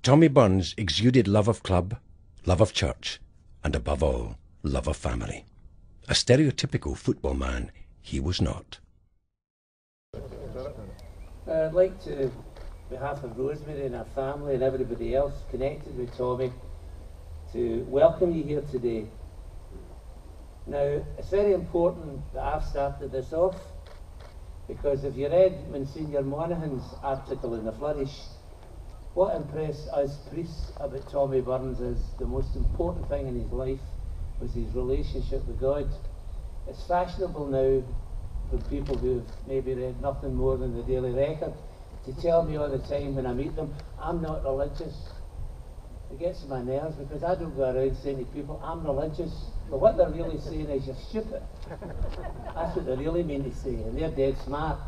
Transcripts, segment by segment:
Tommy Burns exuded love of club, love of church, and above all, love of family. A stereotypical football man, he was not. I'd like to, on behalf of Rosemary and her family and everybody else connected with Tommy, to welcome you here today. Now, it's very important that I've started this off, because if you read Monsignor Monaghan's article in the Flourish, what impressed us priests about Tommy Burns is the most important thing in his life was his relationship with God. It's fashionable now for people who've maybe read nothing more than the Daily Record to tell me all the time when I meet them, I'm not religious. It gets on my nerves because I don't go around saying to people, I'm religious. But what they're really saying is, you're stupid. That's what they really mean to say, and they're dead smart.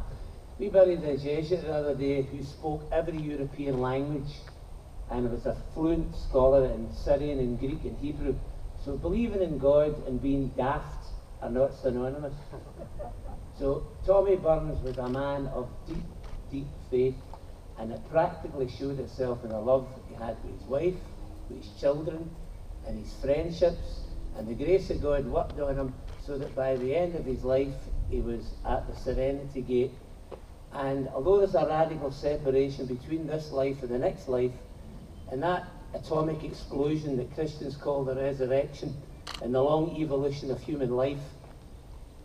We buried a Jesuit the other day who spoke every European language and was a fluent scholar in Syrian and Greek and Hebrew. So believing in God and being daft are not synonymous. So Tommy Burns was a man of deep, deep faith, and it practically showed itself in the love he had with his wife, with his children, and his friendships, and the grace of God worked on him so that by the end of his life he was at the Serenity Gate. And although there's a radical separation between this life and the next life, and that atomic explosion that Christians call the resurrection and the long evolution of human life,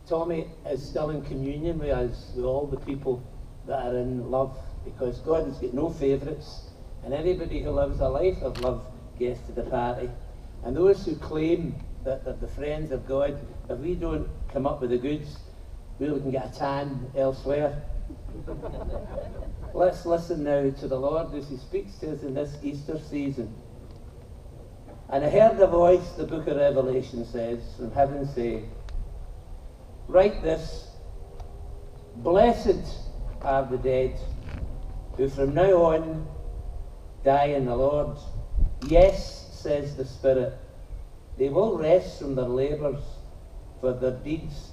Tommy is still in communion with us, with all the people that are in love, because God has got no favourites, and anybody who lives a life of love gets to the party. And those who claim that they're the friends of God, if we don't come up with the goods, we can get a tan elsewhere. Let's listen now to the Lord as he speaks to us in this Easter season. And I heard a voice, the book of Revelation says, from heaven say, write this, blessed are the dead, who from now on die in the Lord. Yes, says the Spirit, they will rest from their labours, for their deeds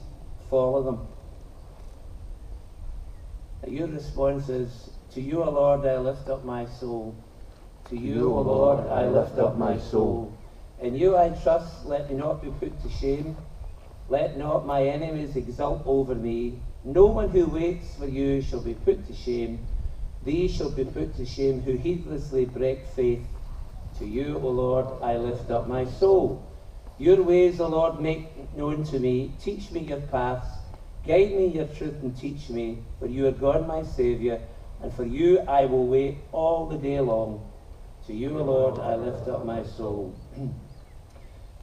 follow them. Your response is, to you, O Lord, I lift up my soul. To you, O Lord, I lift up my soul. In you I trust, let me not be put to shame. Let not my enemies exult over me. No one who waits for you shall be put to shame. These shall be put to shame who heedlessly break faith. To you, O Lord, I lift up my soul. Your ways, O Lord, make known to me. Teach me your paths. Guide me in your truth and teach me, for you are God my Saviour, and for you I will wait all the day long. To you, O Lord, I lift up my soul.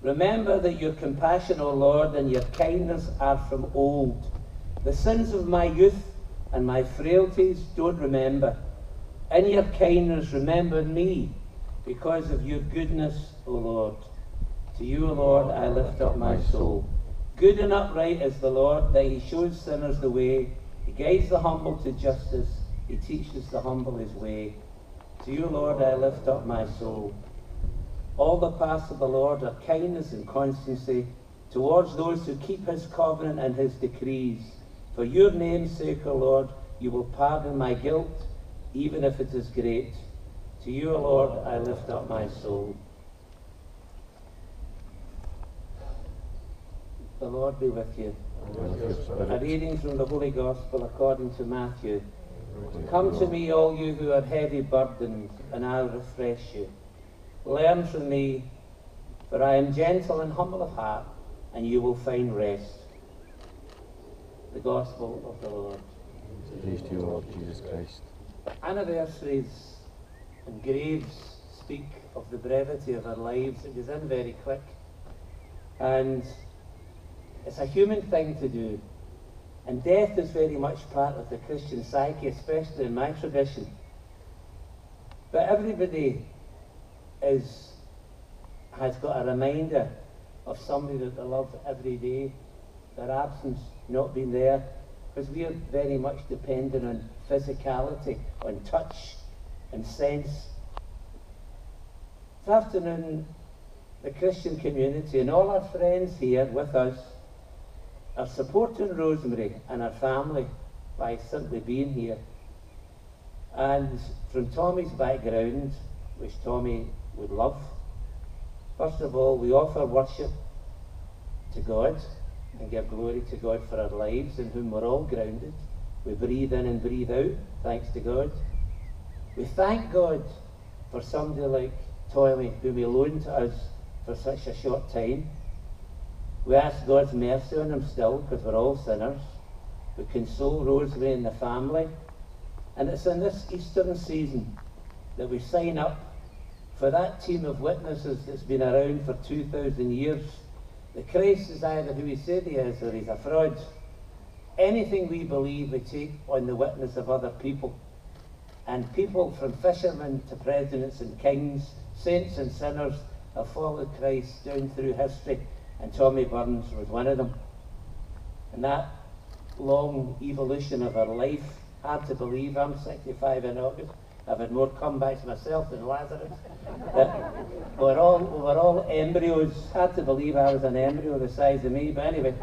Remember that your compassion, O Lord, and your kindness are from old. The sins of my youth and my frailties don't remember. In your kindness remember me, because of your goodness, O Lord. To you, O Lord, I lift up my soul. Good and upright is the Lord, that he shows sinners the way. He guides the humble to justice. He teaches the humble his way. To you, Lord, I lift up my soul. All the paths of the Lord are kindness and constancy towards those who keep his covenant and his decrees. For your name's sake, O Lord, you will pardon my guilt, even if it is great. To you, O Lord, I lift up my soul. The Lord be with you. A reading from the Holy Gospel according to Matthew. Come to me, all you who are heavy burdened, and I'll refresh you. Learn from me, for I am gentle and humble of heart, and you will find rest. The Gospel of the Lord. Praise to you, Lord Jesus Christ. Anniversaries and graves speak of the brevity of our lives. It goes in very quick. And it's a human thing to do. And death is very much part of the Christian psyche, especially in my tradition. But everybody has got a reminder of somebody that they love every day, their absence not being there, because we are very much dependent on physicality, on touch and sense. This afternoon, the Christian community and all our friends here with us are supporting Rosemary and her family by simply being here. And from Tommy's background, which Tommy would love. First of all, we offer worship to God and give glory to God for our lives, in whom we're all grounded. We breathe in and breathe out, thanks to God. We thank God for somebody like Tommy, whom he loaned to us for such a short time. We ask God's mercy on him still, because we're all sinners. We console Rosemary and the family. And it's in this Eastern season that we sign up for that team of witnesses that's been around for 2,000 years. The Christ is either who he said he is, or he's a fraud. Anything we believe, we take on the witness of other people. And people from fishermen to presidents and kings, saints and sinners, have followed Christ down through history, and Tommy Burns was one of them. And that long evolution of our life, hard to believe. I'm 65 in August. I've had more comebacks myself than Lazarus. We're all embryos. Hard to believe I was an embryo the size of me, but anyway.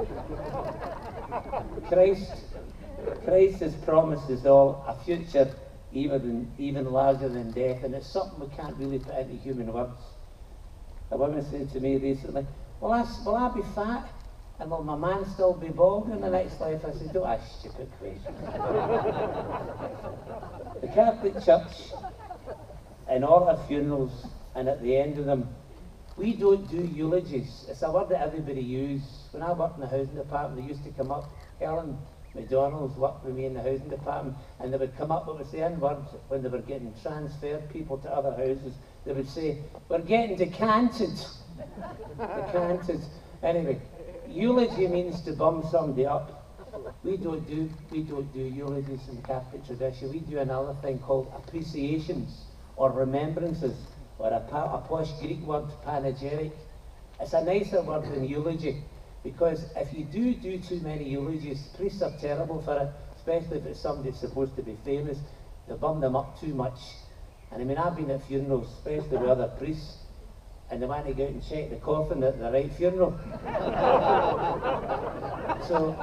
Christ has promised us all a future even larger than death, and it's something we can't really put into human words. A woman said to me recently, will I be fat? And will my man still be bald in the next life? I said, don't ask stupid questions. The Catholic Church, in all our funerals and at the end of them, we don't do eulogies. It's a word that everybody uses. When I worked in the housing department, they used to come up, Helen McDonald's worked with me in the housing department, and they would come up, it was the N word, when they were getting transferred people to other houses, they would say, we're getting decanted. Decanted. Anyway, eulogy means to bum somebody up. We don't do eulogies in the Catholic tradition. We do another thing called appreciations or remembrances, or a posh Greek word, panegyric. It's a nicer word than eulogy, because if you do too many eulogies, priests are terrible for it, especially if it's somebody that's supposed to be famous. They bum them up too much. And I mean, I've been at funerals, especially with other priests, and they want to go out and check the coffin at the right funeral. So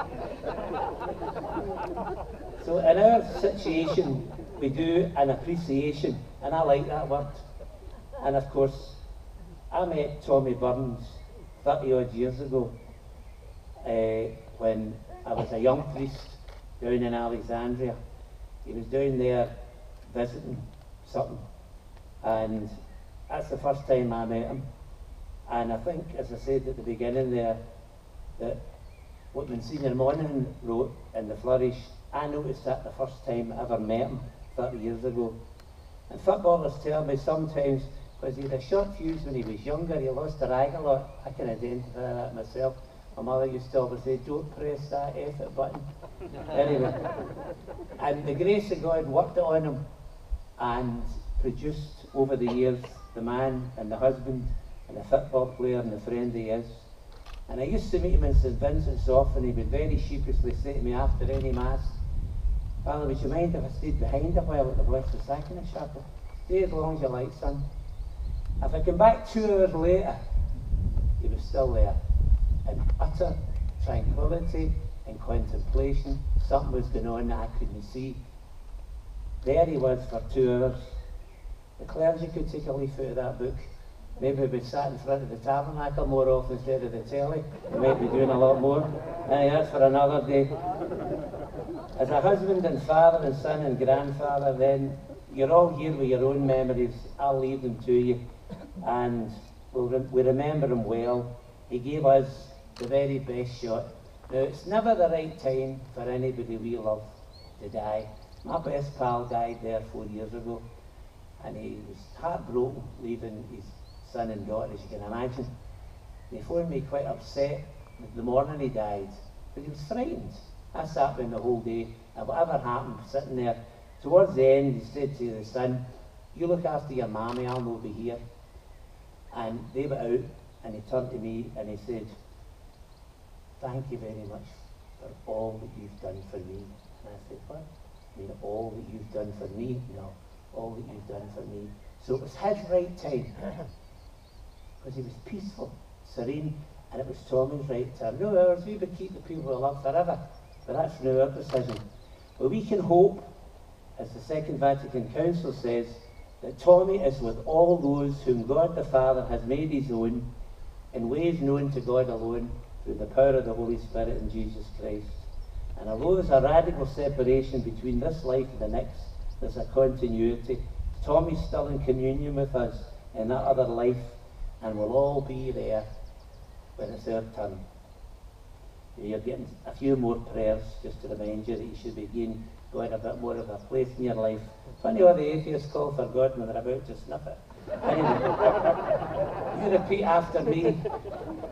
in our situation, we do an appreciation, and I like that word. And of course, I met Tommy Burns 30 odd years ago when I was a young priest down in Alexandria. He was down there visiting something, and that's the first time I met him. And I think, as I said at the beginning there, that what Monsignor Monaghan wrote in the Flourish, I noticed that the first time I ever met him 30 years ago. And footballers tell me sometimes, because he had a short fuse when he was younger, he lost a rag a lot. I can identify that myself. My mother used to always say, don't press that F button. Anyway, and the grace of God worked on him and produced over the years the man and the husband and the football player and the friend he is. And I used to meet him in St Vincent's often. He would very sheepishly say to me after any mass, Father, would you mind if I stayed behind a while at the Blessed Sacrament Chapel? Stay as long as you like, son. If I come back 2 hours later, he was still there, in utter tranquility and contemplation. Something was going on that I couldn't see. There he was for 2 hours. The clergy could take a leaf out of that book. Maybe if we sat in front of the tabernacle more often instead of the telly, we might be doing a lot more. And that's for another day. As a husband and father and son and grandfather, then you're all here with your own memories. I'll leave them to you. And we remember him well. He gave us the very best shot. Now, it's never the right time for anybody we love to die. My best pal died there 4 years ago, and he was heartbroken leaving his son and daughter, as you can imagine. He phoned me quite upset the morning he died, but he was frightened. I sat with him the whole day, and whatever happened, sitting there, towards the end, he said to the son, you look after your mammy, I'll not be here. And they went out, and he turned to me and he said, thank you very much for all that you've done for me. And I said, what? I mean, all that you've done for me? No, all that you've done for me. So it was his right time, because he was peaceful, serene, and it was Tommy's right time. No ours, we would keep the people we love forever, but that's now our decision. But we can hope, as the Second Vatican Council says, that Tommy is with all those whom God the Father has made his own, in ways known to God alone, through the power of the Holy Spirit in Jesus Christ. And although there's a radical separation between this life and the next, there's a continuity. Tommy's still in communion with us in that other life, and we'll all be there when it's our turn. You're getting a few more prayers just to remind you that you should begin going a bit more of a place in your life. Funny what the atheists call for God when they're about to snuff it. Anyway, you repeat after me.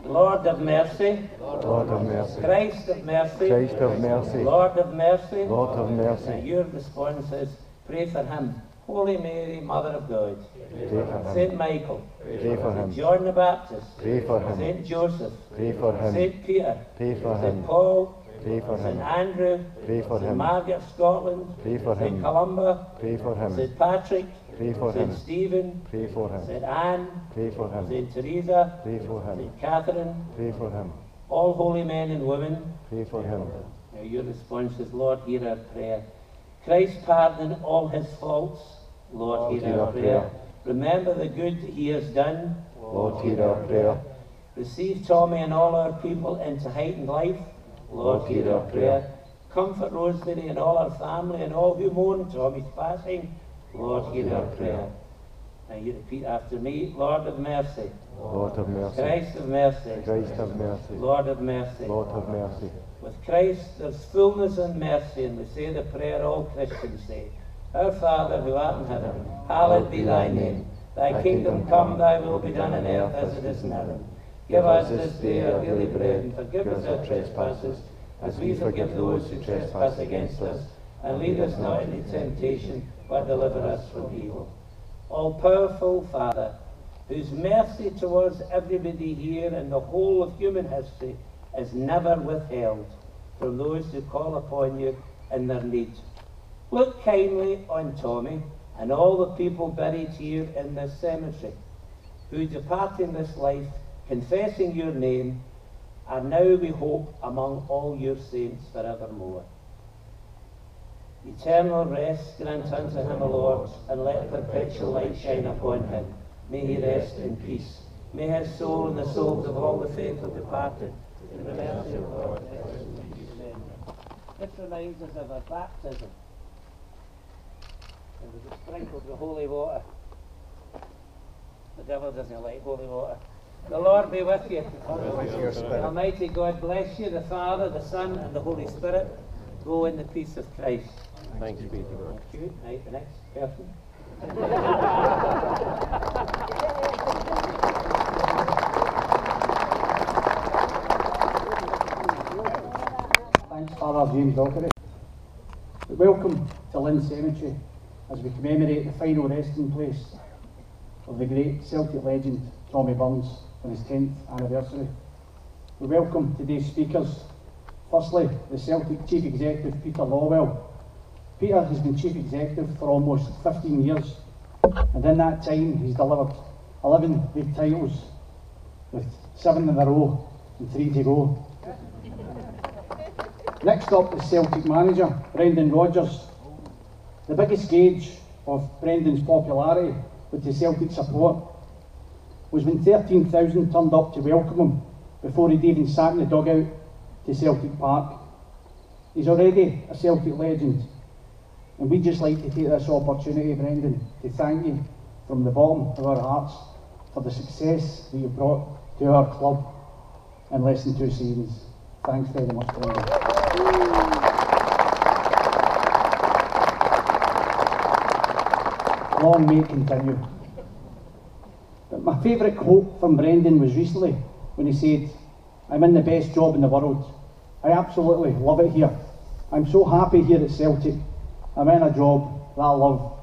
Lord of mercy. Lord of mercy. Christ of mercy. Christ of mercy. Lord of mercy. Lord of mercy. And your response is, pray for him. Holy Mary, Mother of God. Pray for him. Saint Michael. Pray for him. Saint John the Baptist. Pray for him. Saint Joseph. Pray for him. Saint Peter. Pray for him. Saint Paul. Pray for Saint him. Andrew. Pray for Saint him. Margaret of Scotland. Pray for Saint him. Columba. Pray for him. Saint Patrick. Pray for him. Saint Stephen. Pray for him. Saint Anne. Pray for him. Saint Teresa. Pray for him. Saint Catherine. Pray for him. All holy men and women. Pray for him. Now your response is, Lord, hear our prayer. Christ pardon all his faults. Lord, hear our prayer. Remember the good that he has done. Lord, hear our prayer. Receive Tommy and all our people into heightened life. Lord, hear our prayer. Comfort Rosemary and all our family and all who mourn Tommy's passing. Lord, hear our prayer. Now you repeat after me. Lord of mercy. Lord of mercy. Christ of mercy. Christ of mercy. Lord of mercy. Lord of mercy. With Christ there's fullness and mercy, and we say the prayer all Christians say. Our Father who art in heaven, hallowed be thy name. Thy kingdom come, thy will be done on earth as it is in heaven. Give us this day our daily bread, and forgive us our trespasses, as we forgive those who trespass against us. And lead us not into temptation, but deliver us from evil. All-powerful Father, whose mercy towards everybody here and the whole of human history is never withheld from those who call upon you in their need. Look kindly on Tommy and all the people buried here in this cemetery, who departing this life, confessing your name, are now, we hope, among all your saints forevermore. Eternal rest grant unto him, O Lord, and let perpetual light shine upon him. May he rest in peace. May his soul and the souls of all the faithful departed, in the mercy of the Lord, rest in peace. This reminds us of our baptism. And we get sprinkled with holy water. The devil doesn't like holy water. The Lord be with you. The Almighty God bless you, the Father, the Son, and the Holy Spirit. Go in the peace of Christ. Thanks be to God. Thank you. Right, the next person. Thanks, Father James Docherty. Welcome to Linn Cemetery as we commemorate the final resting place of the great Celtic legend Tommy Burns on his 10th anniversary. We welcome today's speakers. Firstly, the Celtic Chief Executive Peter Lawwell. Peter has been Chief Executive for almost 15 years, and in that time he's delivered 11 league titles with 7 in a row and 3 to go. Next up is Celtic manager Brendan Rodgers. The biggest gauge of Brendan's popularity with the Celtic support was when 13,000 turned up to welcome him before he'd even sat in the dugout to Celtic Park. He's already a Celtic legend, and we'd just like to take this opportunity, Brendan, to thank you from the bottom of our hearts for the success that you brought to our club in less than 2 seasons. Thanks very much, Brendan. Long may it continue. But my favourite quote from Brendan was recently when he said, "I'm in the best job in the world. I absolutely love it here. I'm so happy here at Celtic. I'm in a job that I love."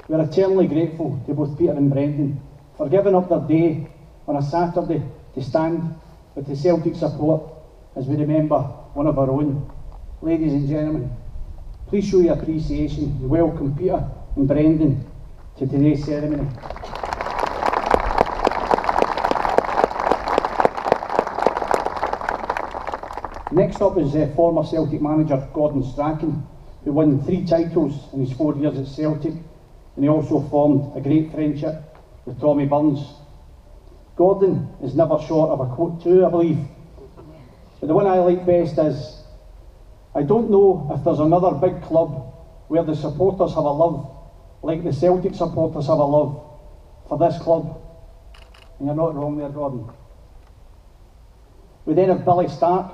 We're eternally grateful to both Peter and Brendan for giving up their day on a Saturday to stand with the Celtic support as we remember one of our own. Ladies and gentlemen, please show your appreciation and welcome Peter and Brendan to today's ceremony. Next up is former Celtic manager Gordon Strachan, who won 3 titles in his 4 years at Celtic. and he also formed a great friendship with Tommy Burns. Gordon is never short of a quote too, I believe. But the one I like best is, I don't know if there's another big club where the supporters have a love like the Celtic supporters have a love for this club. And you're not wrong there, Gordon. We then have Billy Stark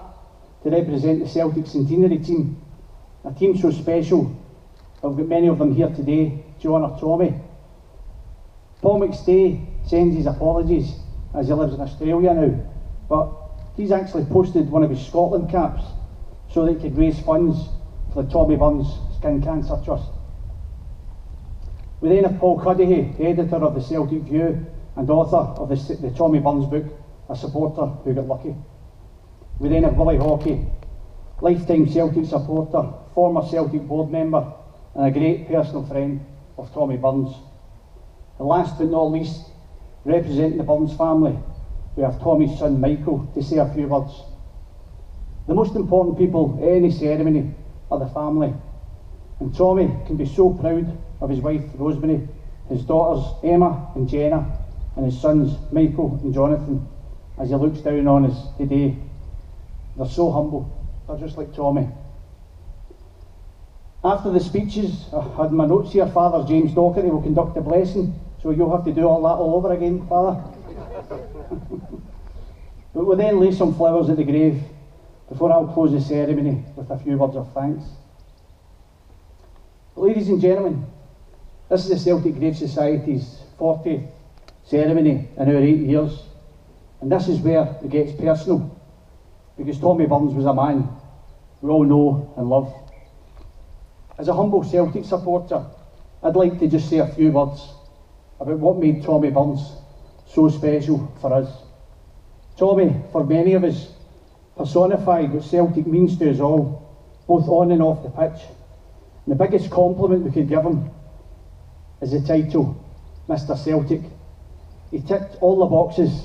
to represent the Celtic centenary team, a team so special. I've got many of them here today to honour Tommy. Paul McStay sends his apologies as he lives in Australia now, but he's actually posted one of his Scotland caps so that he could raise funds for the Tommy Burns Skin Cancer Trust. We then have Paul Cuddihy, the editor of the Celtic View and author of the Tommy Burns book, A Supporter Who Got Lucky. We then have Willie Haughey, lifetime Celtic supporter, former Celtic board member and a great personal friend of Tommy Burns. And last but not least, representing the Burns family, we have Tommy's son Michael to say a few words. The most important people at any ceremony are the family, and Tommy can be so proud of his wife Rosemary, his daughters Emma and Jenna, and his sons Michael and Jonathan as he looks down on us today. They're so humble, they're just like Tommy. After the speeches, I had my notes here. Father James Docherty will conduct the blessing, so you'll have to do all that all over again, Father. But we'll then lay some flowers at the grave before I'll close the ceremony with a few words of thanks. Ladies and gentlemen, this is the Celtic Grave Society's 40th ceremony in our 8 years, and this is where it gets personal, because Tommy Burns was a man we all know and love. As a humble Celtic supporter, I'd like to just say a few words about what made Tommy Burns so special for us. Tommy, for many of us, personified what Celtic means to us all, both on and off the pitch. And the biggest compliment we could give him is the title, Mr. Celtic. He ticked all the boxes.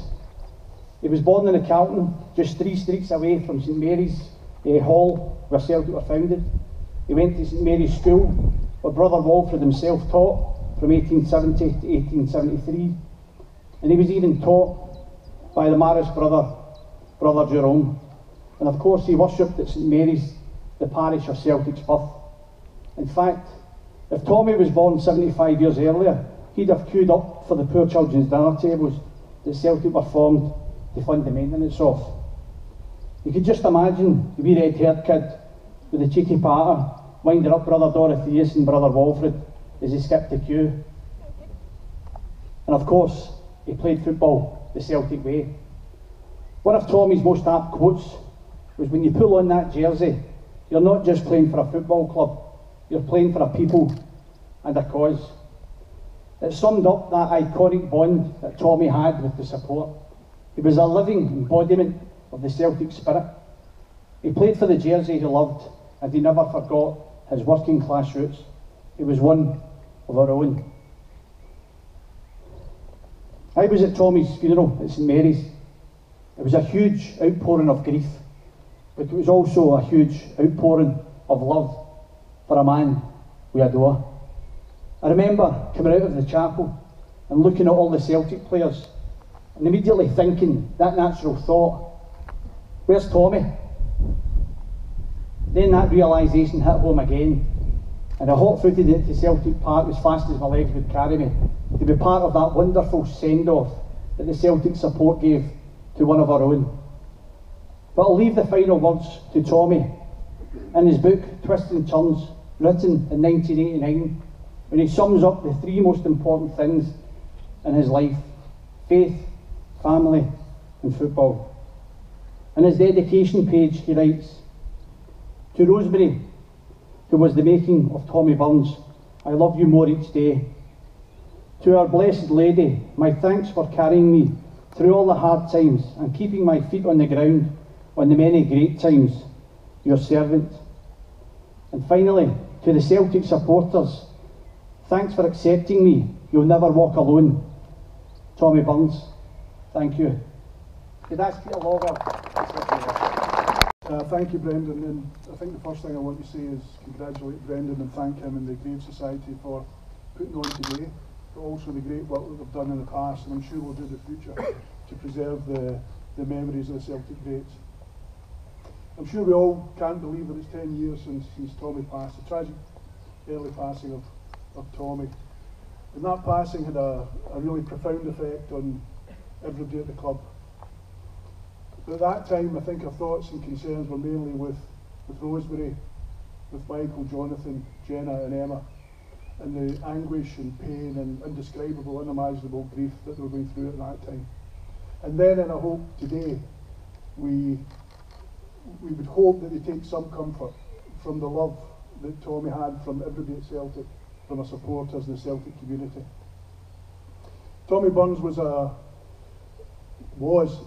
He was born in the Carlton, just 3 streets away from St Mary's Hall, where Celtic were founded. He went to St Mary's School, where Brother Walfred himself taught from 1870 to 1873. And he was even taught by the Maris brother, Brother Jerome. And of course he worshipped at St Mary's, the parish of Celtic's birth. In fact, if Tommy was born 75 years earlier, he'd have queued up for the poor children's dinner tables that Celtic were formed to fund the maintenance of. You could just imagine the wee red-haired kid with the cheeky patter winding up Brother Dorotheus and Brother Walfred as he skipped the queue. And of course, he played football the Celtic way. One of Tommy's most apt quotes was, when you pull on that jersey, you're not just playing for a football club, you're playing for a people and a cause. It summed up that iconic bond that Tommy had with the support. He was a living embodiment of the Celtic spirit. He played for the jersey he loved, and he never forgot his working class roots. He was one of our own. I was at Tommy's funeral at St Mary's. It was a huge outpouring of grief, but it was also a huge outpouring of love for a man we adore. I remember coming out of the chapel and looking at all the Celtic players and immediately thinking that natural thought, where's Tommy? Then that realisation hit home again, and I hot-footed it to Celtic Park as fast as my legs would carry me, to be part of that wonderful send-off that the Celtic support gave to one of our own. But I'll leave the final words to Tommy in his book, Twists and Turns, written in 1989, when he sums up the 3 most important things in his life: faith, family and football. In his dedication page he writes, "To Rosemary, who was the making of Tommy Burns, I love you more each day. To our Blessed Lady, my thanks for carrying me through all the hard times and keeping my feet on the ground on the many great times, your servant. And finally, to the Celtic supporters, thanks for accepting me. You'll never walk alone. Tommy Burns, thank you." Could I ask Peter Lawwell? Thank you, Brendan, and I think the first thing I want to say is congratulate Brendan and thank him and the Grave Society for putting on today, but also the great work that they've done in the past, and I'm sure we'll do in the future to preserve the memories of the Celtic greats. I'm sure we all can't believe that it's 10 years since Tommy passed, the tragic early passing of Tommy. And that passing had a really profound effect on everybody at the club. But at that time, I think our thoughts and concerns were mainly with Rosemary, with Michael, Jonathan, Jenna and Emma, and the anguish and pain and indescribable, unimaginable grief that they were going through at that time. And then, and I hope today, we would hope that they take some comfort from the love that Tommy had from everybody at Celtic, from our supporters in the Celtic community. Tommy Burns was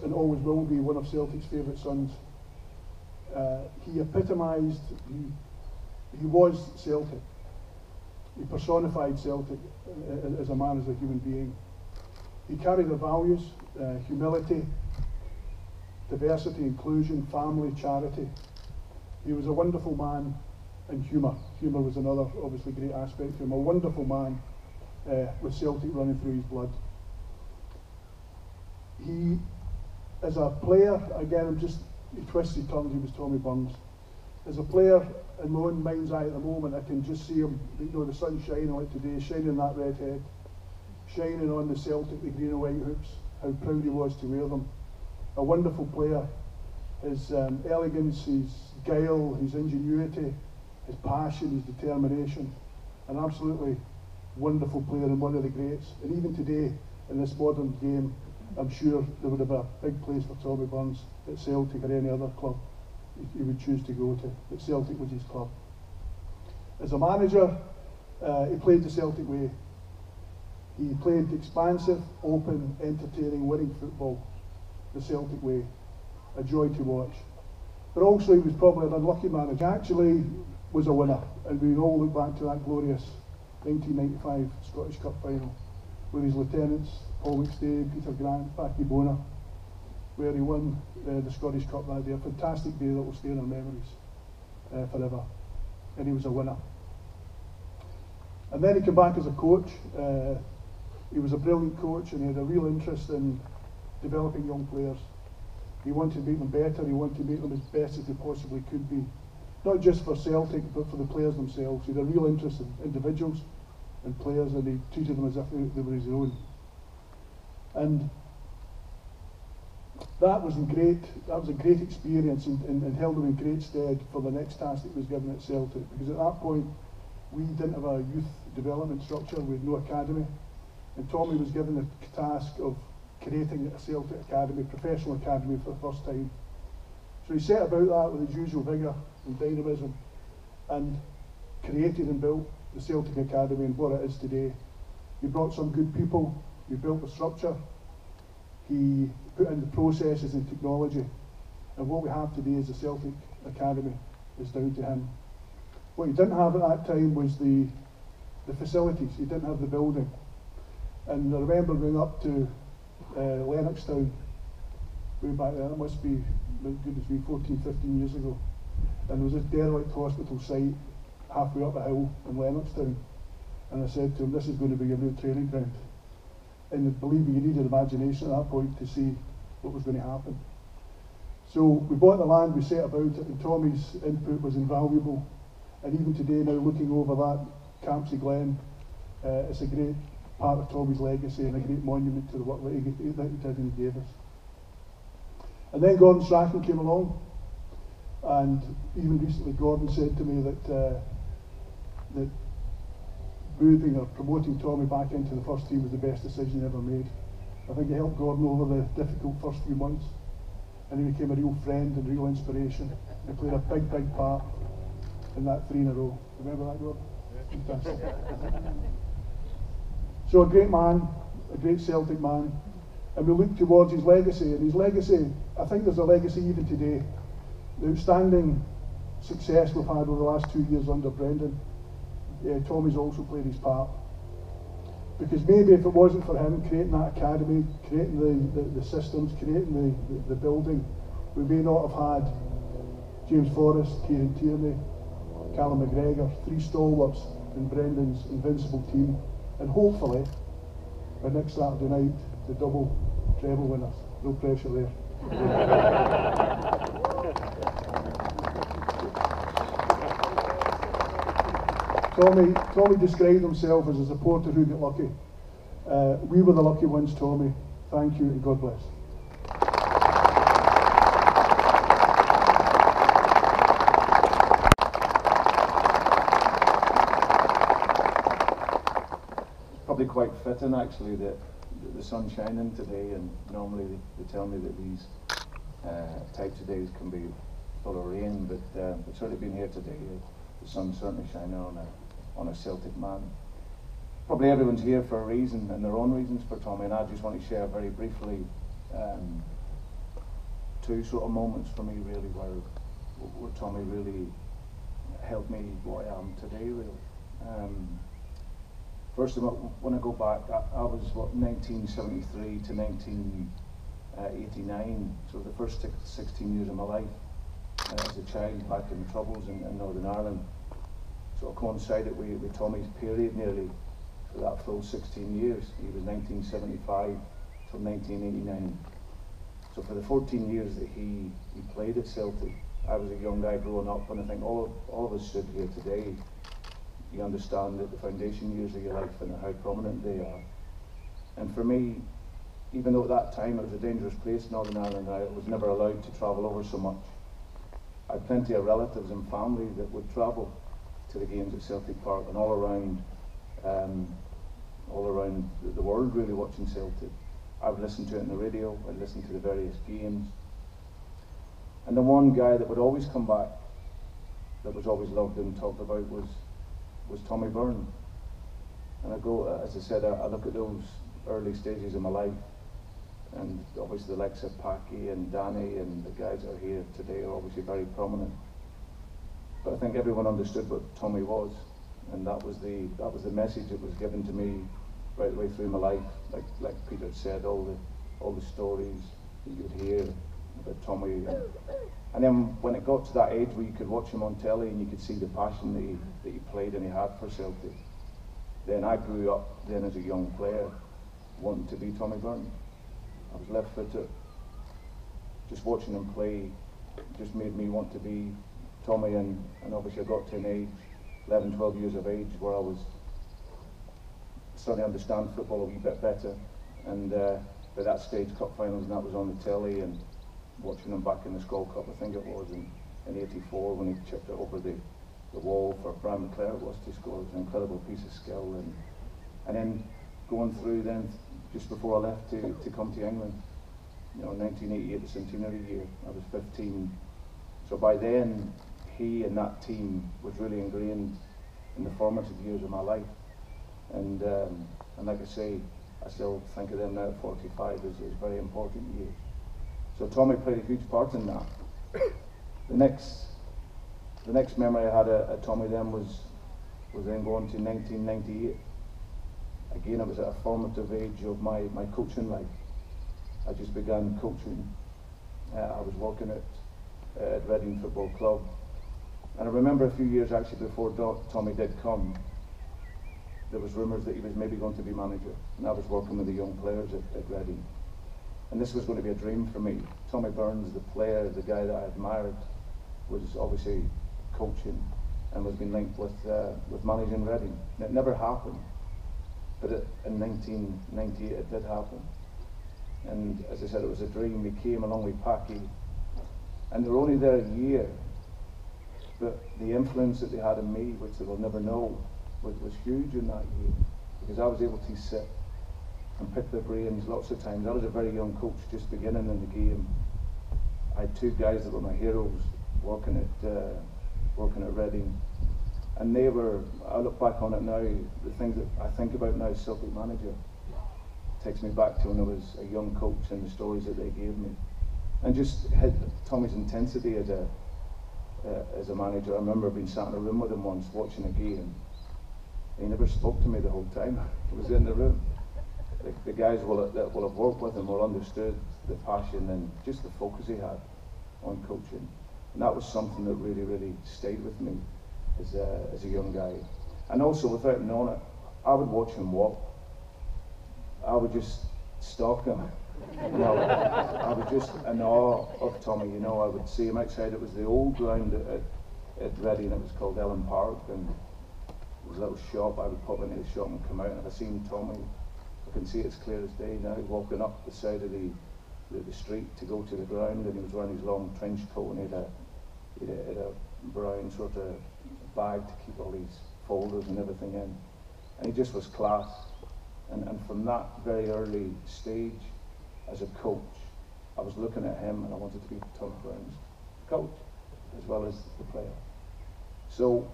and always will be one of Celtic's favourite sons. He epitomised, he was Celtic. He personified Celtic as a man, as a human being. He carried the values, humility, diversity, inclusion, family, charity. He was a wonderful man, and humour. Humour was another obviously great aspect to him. A wonderful man with Celtic running through his blood. He, as a player, again, he twisted tongues, he was Tommy Burns. As a player, in my own mind's eye at the moment, I can just see him, the sun shining like today, shining that red head, shining on the Celtic, the green and white hoops, how proud he was to wear them. A wonderful player. His elegance, his guile, his ingenuity, his passion, his determination. An absolutely wonderful player and one of the greats. And even today, in this modern game, I'm sure there would have a big place for Tommy Burns at Celtic or any other club he would choose to go to, but Celtic was his club. As a manager, he played the Celtic way. He played expansive, open, entertaining, winning football, the Celtic way. A joy to watch. But also he was probably an unlucky manager. He actually was a winner, and we all look back to that glorious 1995 Scottish Cup final, with his lieutenants, Paul McStay, Peter Grant, Packie Bonner, where he won the Scottish Cup that day. A fantastic day that will stay in our memories forever. And he was a winner. And then he came back as a coach. He was a brilliant coach, and he had a real interest in developing young players. He wanted to make them better, he wanted to make them as best as they possibly could be. Not just for Celtic, but for the players themselves. He had a real interest in individuals and players, and he treated them as if they were his own. And that was a great experience, and held him in great stead for the next task that he was given at Celtic. Because at that point, we didn't have a youth development structure, we had no academy. And Tommy was given the task of creating a Celtic academy, professional academy for the first time. So he set about that with his usual vigour and dynamism, and created and built the Celtic Academy and what it is today. He brought some good people, he built the structure, he put in the processes and technology, and what we have today as the Celtic Academy is down to him. What he didn't have at that time was the facilities. He didn't have the building. And I remember going up to Lennoxtown way back then, it must be, my goodness me, 14, 15 years ago. And there was this derelict hospital site halfway up a hill in Lennoxtown. And I said to him, this is going to be your new training ground. And believe me, you needed imagination at that point to see what was going to happen. So we bought the land, we set about it, and Tommy's input was invaluable. And even today, now looking over that Campsie Glen, it's a great part of Tommy's legacy and a great monument to the work that he did and he gave us. And then Gordon Strachan came along, and even recently Gordon said to me that moving or promoting Tommy back into the first team was the best decision he ever made. I think it helped Gordon over the difficult first few months, and he became a real friend and real inspiration. He played a big, big part in that 3 in a row. Remember that, Gordon? Fantastic. So a great man, a great Celtic man, and we look towards his legacy. And his legacy, I think there's a legacy even today. The outstanding success we've had over the last 2 years under Brendan, Tommy's also played his part. Because maybe if it wasn't for him creating that academy, creating the systems, creating the building, we may not have had James Forrest, Kieran Tierney, Callum McGregor, 3 stalwarts in Brendan's invincible team and hopefully by next Saturday night the double treble winners. No pressure there. Tommy described himself as a supporter who got lucky. We were the lucky ones, Tommy. Thank you and God bless. Probably quite fitting actually that the sun's shining today, and normally they tell me that these types of days can be full of rain, but it's certainly been here today. The sun's certainly shining on a Celtic man. Probably everyone's here for a reason, and their own reasons for Tommy, and I just want to share very briefly two sort of moments for me really where Tommy really helped me what I am today really. First of all, when I go back, I was 1973 to 1989, so the first 16 years of my life as a child back in the Troubles in Northern Ireland. So I coincided with Tommy's period nearly for that full 16 years. He was 1975 till 1989. So for the 14 years that he played at Celtic, I was a young guy growing up, and I think all of us stood here today. You understand that the foundation years of your life and how prominent they are. And for me, even though at that time it was a dangerous place, Northern Ireland, I was never allowed to travel over so much. I had plenty of relatives and family that would travel to the games at Celtic Park and all around the world really watching Celtic. I would listen to it on the radio, I'd listen to the various games. And the one guy that would always come back, that was always loved and talked about was Tommy Byrne. And I go, as I said, I look at those early stages of my life, and obviously the likes of Packy and Danny and the guys that are here today are obviously very prominent. But I think everyone understood what Tommy was, and that was the message that was given to me right the way through my life. Like Peter said, all the stories that you would hear about Tommy. And then when it got to that age where you could watch him on telly and you could see the passion that he played and he had for Celtic, then I grew up then as a young player wanting to be Tommy Byrne. I was left-footed. Just watching him play just made me want to be Tommy, and obviously I got to an age, 11, 12 years of age, where I was starting to understand football a wee bit better. And by that stage, cup finals and that was on the telly, and watching him back in the Skull Cup, I think it was in '84 when he chipped it over the wall for Brian McClare it was to score. It was an incredible piece of skill, and then going through then just before I left to come to England, 1988, the centenary year, I was 15. So by then he and that team was really ingrained in the formative years of my life, and like I say, I still think of them now at 45 as very important years. So Tommy played a huge part in that. The next memory I had at Tommy then was then going to 1998. Again, it was at a formative age of my coaching life. I just began coaching. I was working at Reading Football Club. And I remember a few years actually before Tommy did come, there was rumours that he was maybe going to be manager. And I was working with the young players at Reading. And this was going to be a dream for me. Tommy Burns, the player, the guy that I admired, was obviously coaching and was being linked with managing Reading. And it never happened, but in 1998 it did happen. And as I said, it was a dream. We came along with Packy, and they were only there a year, but the influence that they had on me, which they will never know, was huge in that year, because I was able to sit and pick their brains lots of times. I was a very young coach just beginning in the game. I had two guys that were my heroes working at Reading, and they were, I look back on it now, the things that I think about now as Celtic manager takes me back to when I was a young coach and the stories that they gave me, and just had Tommy's intensity as a manager. I remember being sat in a room with him once watching a game. He never spoke to me the whole time. He was in the room. The guys that will have worked with him will understood the passion and just the focus he had on coaching. And that was something that really, really stayed with me as a young guy. And also, without knowing it, I would watch him walk. I would just stalk him. You know, I was just in awe of Tommy. You know, I would see him outside. It was the old ground at Reading, and it was called Ellen Park, and there was a little shop. I would pop into the shop and come out, and if I seen Tommy, I can see it as clear as day now, walking up the side of the street to go to the ground, and he was wearing his long trench coat, and he had a brown sort of bag to keep all these folders and everything in, and he just was class. And from that very early stage, as a coach, I was looking at him and I wanted to be Tommy Brown's coach, as well as the player. So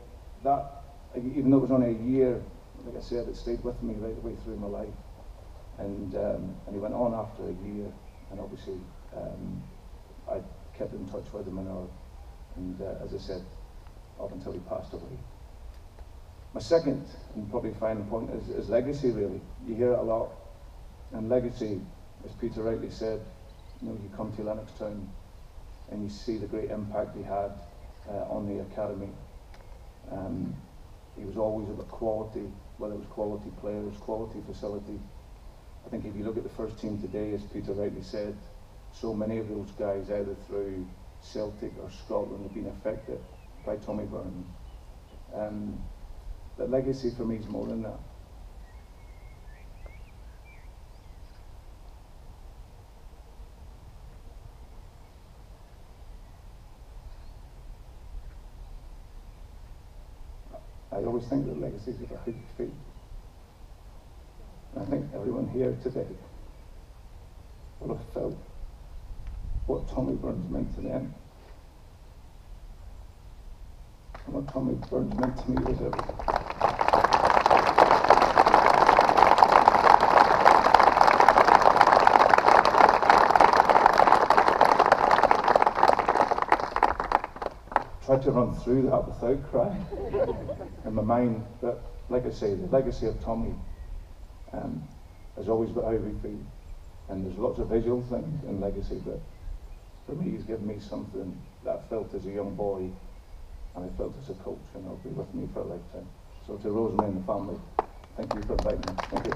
that, even though it was only a year, like I said, it stayed with me right the way through my life. And he went on after a year, and obviously I kept in touch with him, and as I said, up until he passed away. My second and probably final point is legacy, really. You hear it a lot, and legacy, as Peter rightly said, you know, you come to Lennoxtown and you see the great impact he had on the academy. He was always about quality, whether it was quality players, quality facility. I think if you look at the first team today, as Peter rightly said, so many of those guys, either through Celtic or Scotland, have been affected by Tommy Burns. But legacy for me is more than that. I always think that legacy is a big feat. And I think everyone here today will have felt what Tommy Burns meant to them. And what Tommy Burns meant to me was everything. Tried to run through that without crying in my mind, but like I say, the legacy of Tommy is always about how we feel, and there's lots of visual things in legacy, but for me he's given me something that I felt as a young boy and I felt as a coach, and it'll be with me for a lifetime. So to Rosemary and the family, thank you for inviting me. Thank you.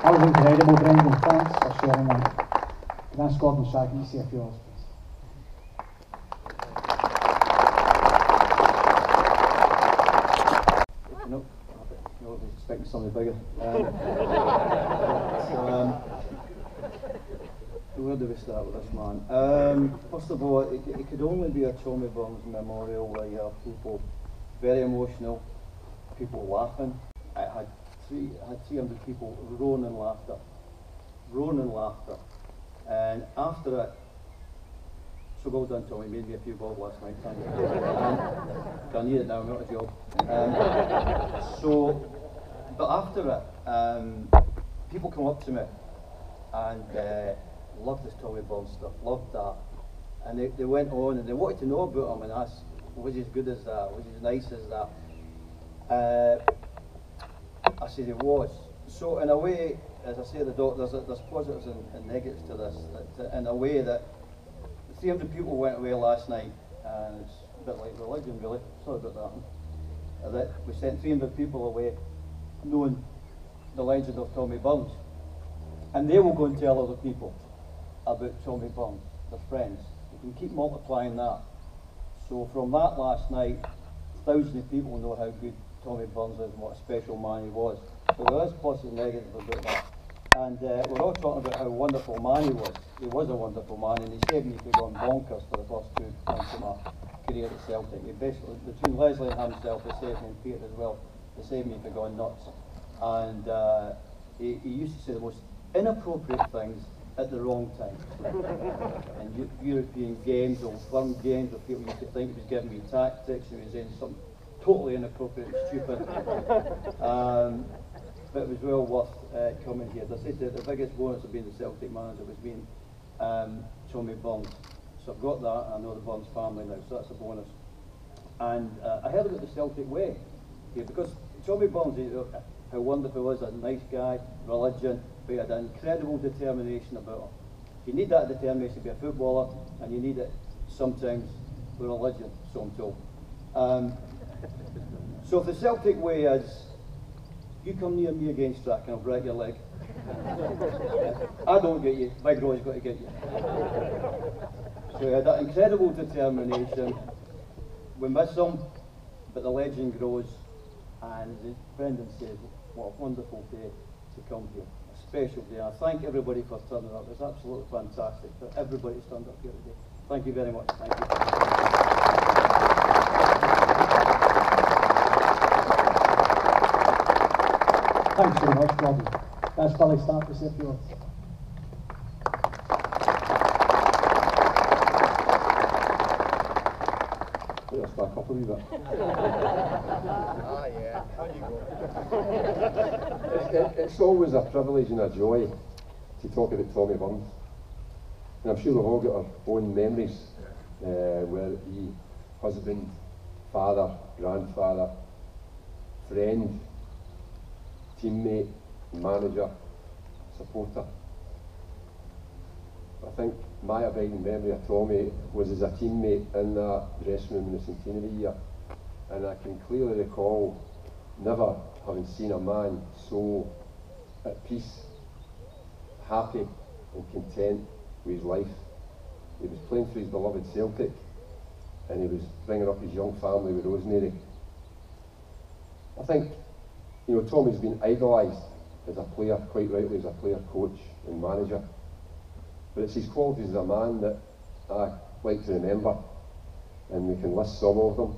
That was incredible, Brendan. Thanks for sharing that. Can I ask Gordon Strachan to say a few words, please? No, I was expecting something bigger. Where do we start with this, man? First of all, it could only be a Tommy Burns memorial where you have people very emotional, people laughing. I had 300 people roaring in laughter, and after it, so well done, Tommy, made me a few bob last night, thank you. I need it now, I'm not a job. But after it, people come up to me and loved this Tommy Burns stuff, loved that, and they went on and they wanted to know about him and asked, was he as good as that, was he as nice as that? I said he was. So in a way, as I say to the doctor, there's positives and negatives to this. That in a way that 300 people went away last night, and it's a bit like religion really, it's not about that. That we sent 300 people away knowing the legend of Tommy Burns. And they will go and tell other people about Tommy Burns, their friends. You can keep multiplying that. So from that last night, thousands of people know how good Tommy Burns is and what a special man he was. So there is plus and negative about that. And we're all talking about how wonderful man he was. He was a wonderful man, and he saved me from going bonkers for the first 2 months of my career at Celtic. He basically, between Leslie and himself, they saved me, and Peter as well, they saved me from going nuts. And he used to say the most inappropriate things at the wrong time. And European games or firm games where people used to think he was giving me tactics, he was saying something totally inappropriate and stupid. But it was well worth coming here. As I said, the biggest bonus of being the Celtic manager was being Tommy Burns. So I've got that, and I know the Burns family now, so that's a bonus. And I heard about the Celtic way here, because Tommy Burns, how wonderful he was, a nice guy, religion, but he had an incredible determination about him. You need that determination to be a footballer, and you need it sometimes with religion, so I'm told. So if the Celtic way is, you come near me again, Strachan, I'll break your leg. I don't get you, Big Roy's got to get you. So he had that incredible determination. We miss him, but the legend grows. And as Brendan said, what a wonderful day to come here. A special day. I thank everybody for turning up. It's absolutely fantastic for everybody who's turned up here today. Thank you very much. Thank you. Thanks very much, Gordon. That's Billy start to say a few words. Let's back up a wee bit. It's always a privilege and a joy to talk about Tommy Burns. And I'm sure we've all got our own memories, where he, husband, father, grandfather, friend, teammate, manager, supporter. I think my abiding memory of Tommy was as a teammate in that dressing room in the centenary year, and I can clearly recall never having seen a man so at peace, happy and content with his life. He was playing for his beloved Celtic, and he was bringing up his young family with Rosemary. I think, you know, Tommy's been idolised as a player, quite rightly, as a player, coach and manager. But it's his qualities as a man that I like to remember, and we can list some of them.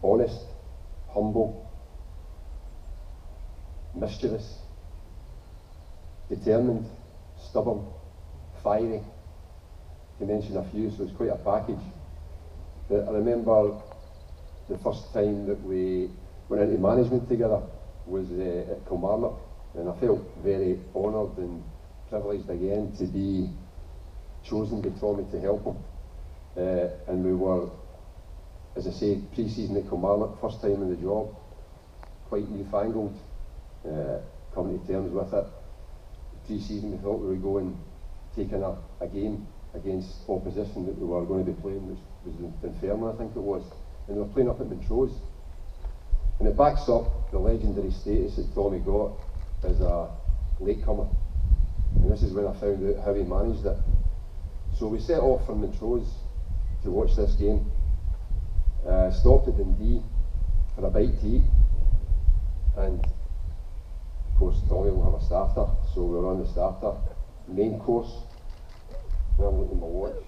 Honest, humble, mischievous, determined, stubborn, fiery, to mention a few, so it's quite a package. But I remember the first time that we went into management together was at Kilmarnock, and I felt very honoured and privileged again to be chosen by Tommy to help him. And we were, as I say, pre-season at Kilmarnock, first time in the job, quite newfangled, coming to terms with it. Pre-season we thought we were going, taking a game against opposition that we were going to be playing, which was Inferno, I think it was, and we were playing up at Montrose. And it backs up the legendary status that Tommy got as a latecomer. And this is when I found out how he managed it. So we set off from Montrose to watch this game. Stopped at Dundee for a bite to eat. And of course Tommy will have a starter, so we were on the starter. Main course. And I'm looking at my watch.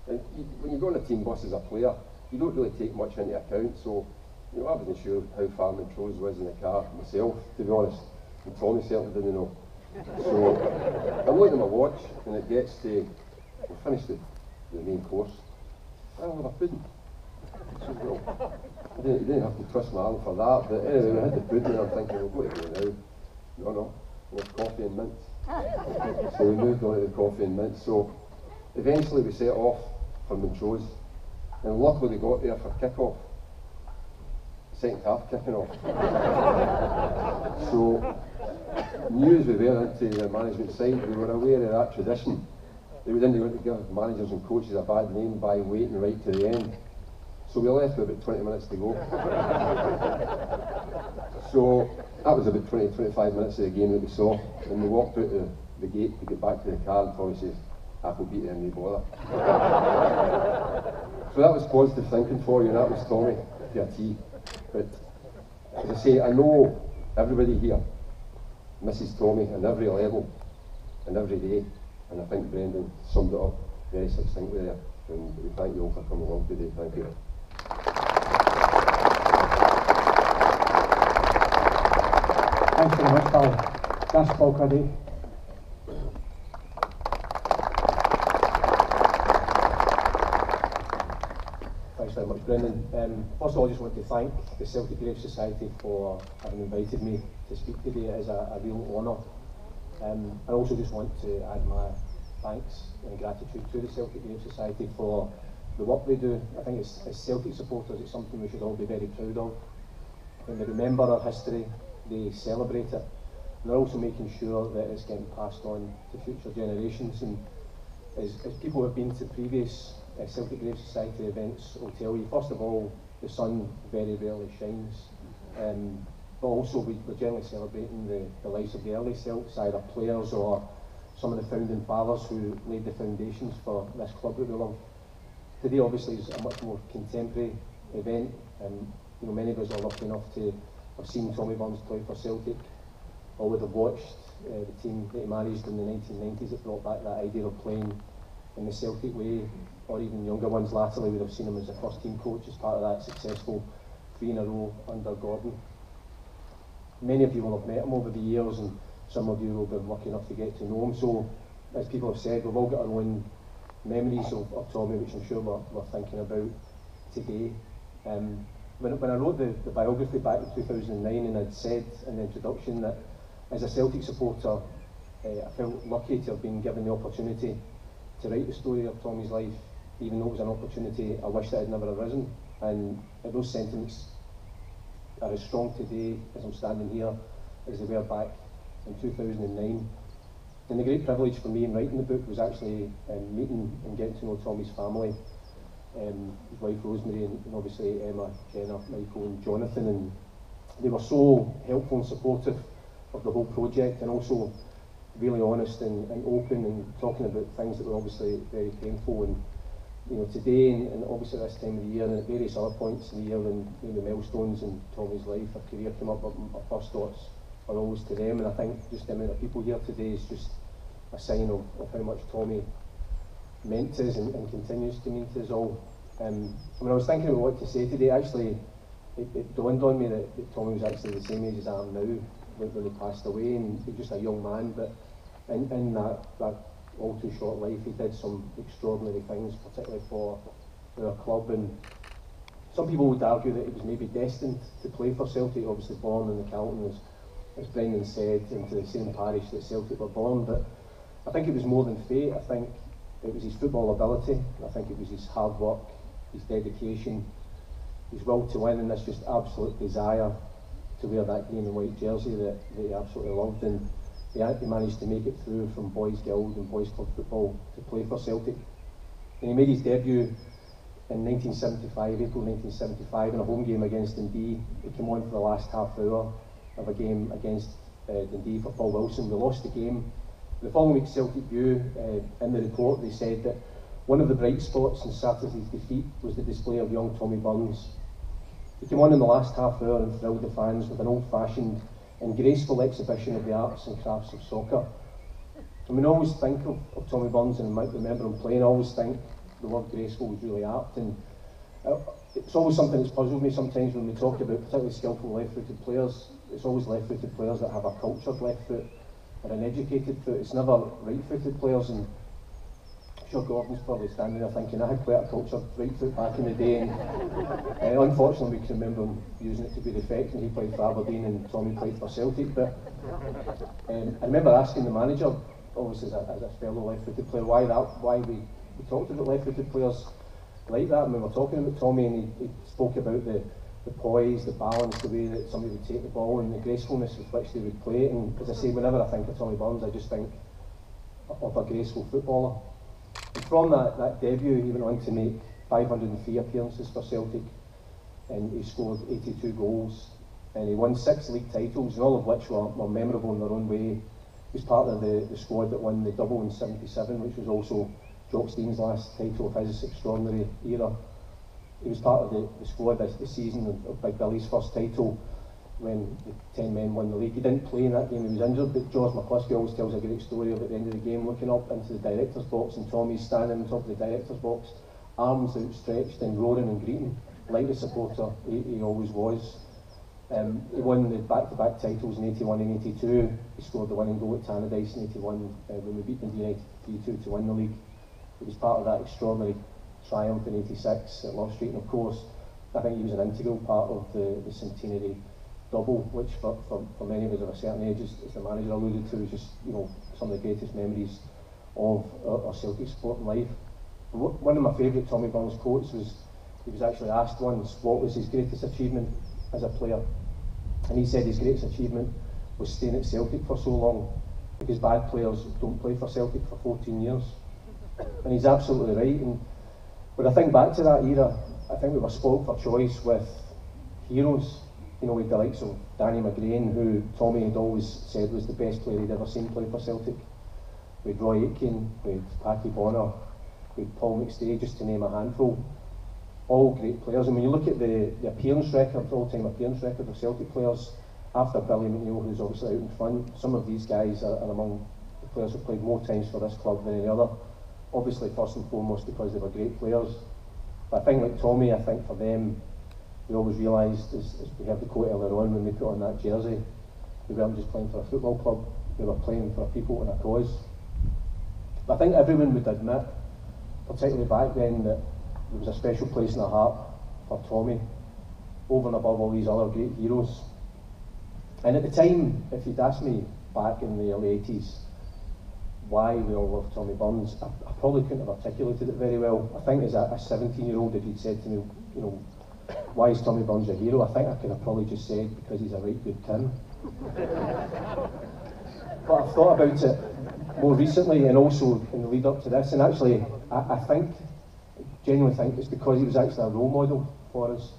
And when you go on a team bus as a player, you don't really take much into account, so you know, I wasn't sure how far Montrose was in the car myself, to be honest, and Tommy certainly didn't know. So I'm looking at my watch, and it gets to, we finished the main course, I'll have a pudding. So, well, you didn't have to twist my arm for that, but anyway, we had the pudding, and I'm thinking, we'll go to go now. No, we have coffee and mince. So we moved on to the coffee and mince. So eventually we set off for Montrose, and luckily we got there for kick-off. Second half kicking off. So, new as we were into the management side, we were aware of that tradition. They didn't want to give managers and coaches a bad name by waiting right to the end. So we left with about 20 minutes to go. So that was about 20-25 minutes of the game that we saw, and we walked out the gate to get back to the car, and Tommy says, "I will beat them, no bother." So that was positive thinking for you, and that was Tommy to a T. But as I say, I know everybody here misses Tommy on every level and every day, and I think Brendan summed it up very succinctly there, and we thank you all for coming along today. Thank you. Thanks very much, Billy. That's Paul Cuddihy. Thanks very much, Brendan. First of all, I just want to thank the Celtic Grave Society for having invited me to speak today. It is a real honour. I also just want to add my thanks and gratitude to the Celtic Grave Society for the work they do. I think as Celtic supporters, it's something we should all be very proud of. When they remember our history, they celebrate it. And they're also making sure that it's getting passed on to future generations. And as people who have been to previous Celtic Grave Society events will tell you, first of all, the sun very rarely shines. But also we're generally celebrating the lives of the early Celts, either players or some of the founding fathers who laid the foundations for this club that we love. Today obviously is a much more contemporary event. You know, many of us are lucky enough to have seen Tommy Burns play for Celtic, or would have watched the team that he managed in the 1990s that brought back that idea of playing in the Celtic way, or even younger ones latterly would have seen him as a first team coach as part of that successful 3 in a row under Gordon. Many of you will have met him over the years, and some of you will be lucky enough to get to know him. So, as people have said, we've all got our own memories of Tommy, which I'm sure we're thinking about today. When I wrote the biography back in 2009, and I'd said in the introduction that as a Celtic supporter, I felt lucky to have been given the opportunity to write the story of Tommy's life, even though it was an opportunity I wish that had never arisen. And those sentiments are as strong today as I'm standing here as they were back in 2009. And the great privilege for me in writing the book was actually meeting and getting to know Tommy's family, his wife Rosemary, and obviously Emma, Jenna, Michael and Jonathan, and they were so helpful and supportive of the whole project, and also really honest and open and talking about things that were obviously very painful. And you know, today and obviously this time of the year and at various other points in the year when the milestones in Tommy's life or career came up, our first thoughts are always to them. And I think just the amount of people here today is just a sign of how much Tommy meant to us and continues to mean to us all. When I was thinking about what to say today, actually it dawned on me that Tommy was actually the same age as I am now when he passed away, and he was just a young man, but in that all too short life he did some extraordinary things, particularly for our club. And some people would argue that he was maybe destined to play for Celtic, obviously born in the Calton, as Brendan said, into the same parish that Celtic were born, but I think it was more than fate. I think it was his football ability, I think it was his hard work, his dedication, his will to win, and this just absolute desire to wear that green and white jersey that he absolutely loved. And he managed to make it through from Boys Guild and Boys Club football to play for Celtic. And he made his debut in 1975, April 1975, in a home game against Dundee. He came on for the last half hour of a game against Dundee for Paul Wilson. We lost the game. The following week, Celtic View, in the report, they said that one of the bright spots in Saturday's defeat was the display of young Tommy Burns. He came on in the last half hour and thrilled the fans with an old-fashioned and graceful exhibition of the arts and crafts of soccer. And when I always think of Tommy Burns and I might remember him playing, I always think the word graceful was really apt. And it's always something that's puzzled me sometimes when we talk about particularly skillful left-footed players. It's always left-footed players that have a cultured left foot or an educated foot. It's never right-footed players. And I'm sure Gordon's probably standing there thinking, I had quite a cultured right foot back in the day, and unfortunately we can remember him using it to good effect when he played for Aberdeen and Tommy played for Celtic. But I remember asking the manager, obviously as a fellow left-footed player, why we talked about left-footed players like that. And we were talking about Tommy, and he spoke about the poise, the balance, the way that somebody would take the ball and the gracefulness with which they would play it. And as I say, whenever I think of Tommy Burns, I just think of a graceful footballer. And from that debut, he went on to make 503 appearances for Celtic, and he scored 82 goals, and he won 6 league titles, and all of which were memorable in their own way. He was part of the squad that won the double in '77, which was also Jock Stein's last title of his extraordinary era. He was part of the squad this season of Big Billy's first title when the 10 men won the league. He didn't play in that game, he was injured, but George McCluskey always tells a great story of at the end of the game looking up into the director's box, and Tommy's standing on top of the director's box, arms outstretched and roaring and greeting like the supporter he always was. He won the back-to-back titles in 81 and 82. He scored the winning goal at Tannadice in 81 when we beat Dundee United 3-2 to win the league. He was part of that extraordinary triumph in 86 at Love Street, and of course I think he was an integral part of the centenary double, which for many of us of a certain age, as the manager alluded to, is just some of the greatest memories of our Celtic sporting life. And one of my favourite Tommy Burns quotes was, he was actually asked once what was his greatest achievement as a player, and he said his greatest achievement was staying at Celtic for so long, because bad players don't play for Celtic for 14 years. And he's absolutely right. And when I think back to that era, I think we were spoilt for choice with heroes. You know, with the likes of Danny McGrain, who Tommy had always said was the best player he'd ever seen play for Celtic. With Roy Aitken, with Paddy Bonner, with Paul McStay, just to name a handful. All great players. And when you look at the appearance record, the all-time appearance record of Celtic players, after Billy McNeill, who's obviously out in front, some of these guys are among the players who played more times for this club than any other. Obviously, first and foremost, because they were great players. But I think, like Tommy, I think for them, we always realised, as we heard the quote earlier on, when we put on that jersey, we weren't just playing for a football club, we were playing for a people and a cause. But I think everyone would admit, particularly back then, that there was a special place in the heart for Tommy, over and above all these other great heroes. And at the time, if you'd asked me back in the early 80s why we all loved Tommy Burns, I probably couldn't have articulated it very well. I think as a 17-year-old, if you'd said to me, you know, why is Tommy Burns a hero? I think I could have probably just said because he's a right good Tim. But I've thought about it more recently and also in the lead up to this, and actually I genuinely think it's because he was actually a role model for us.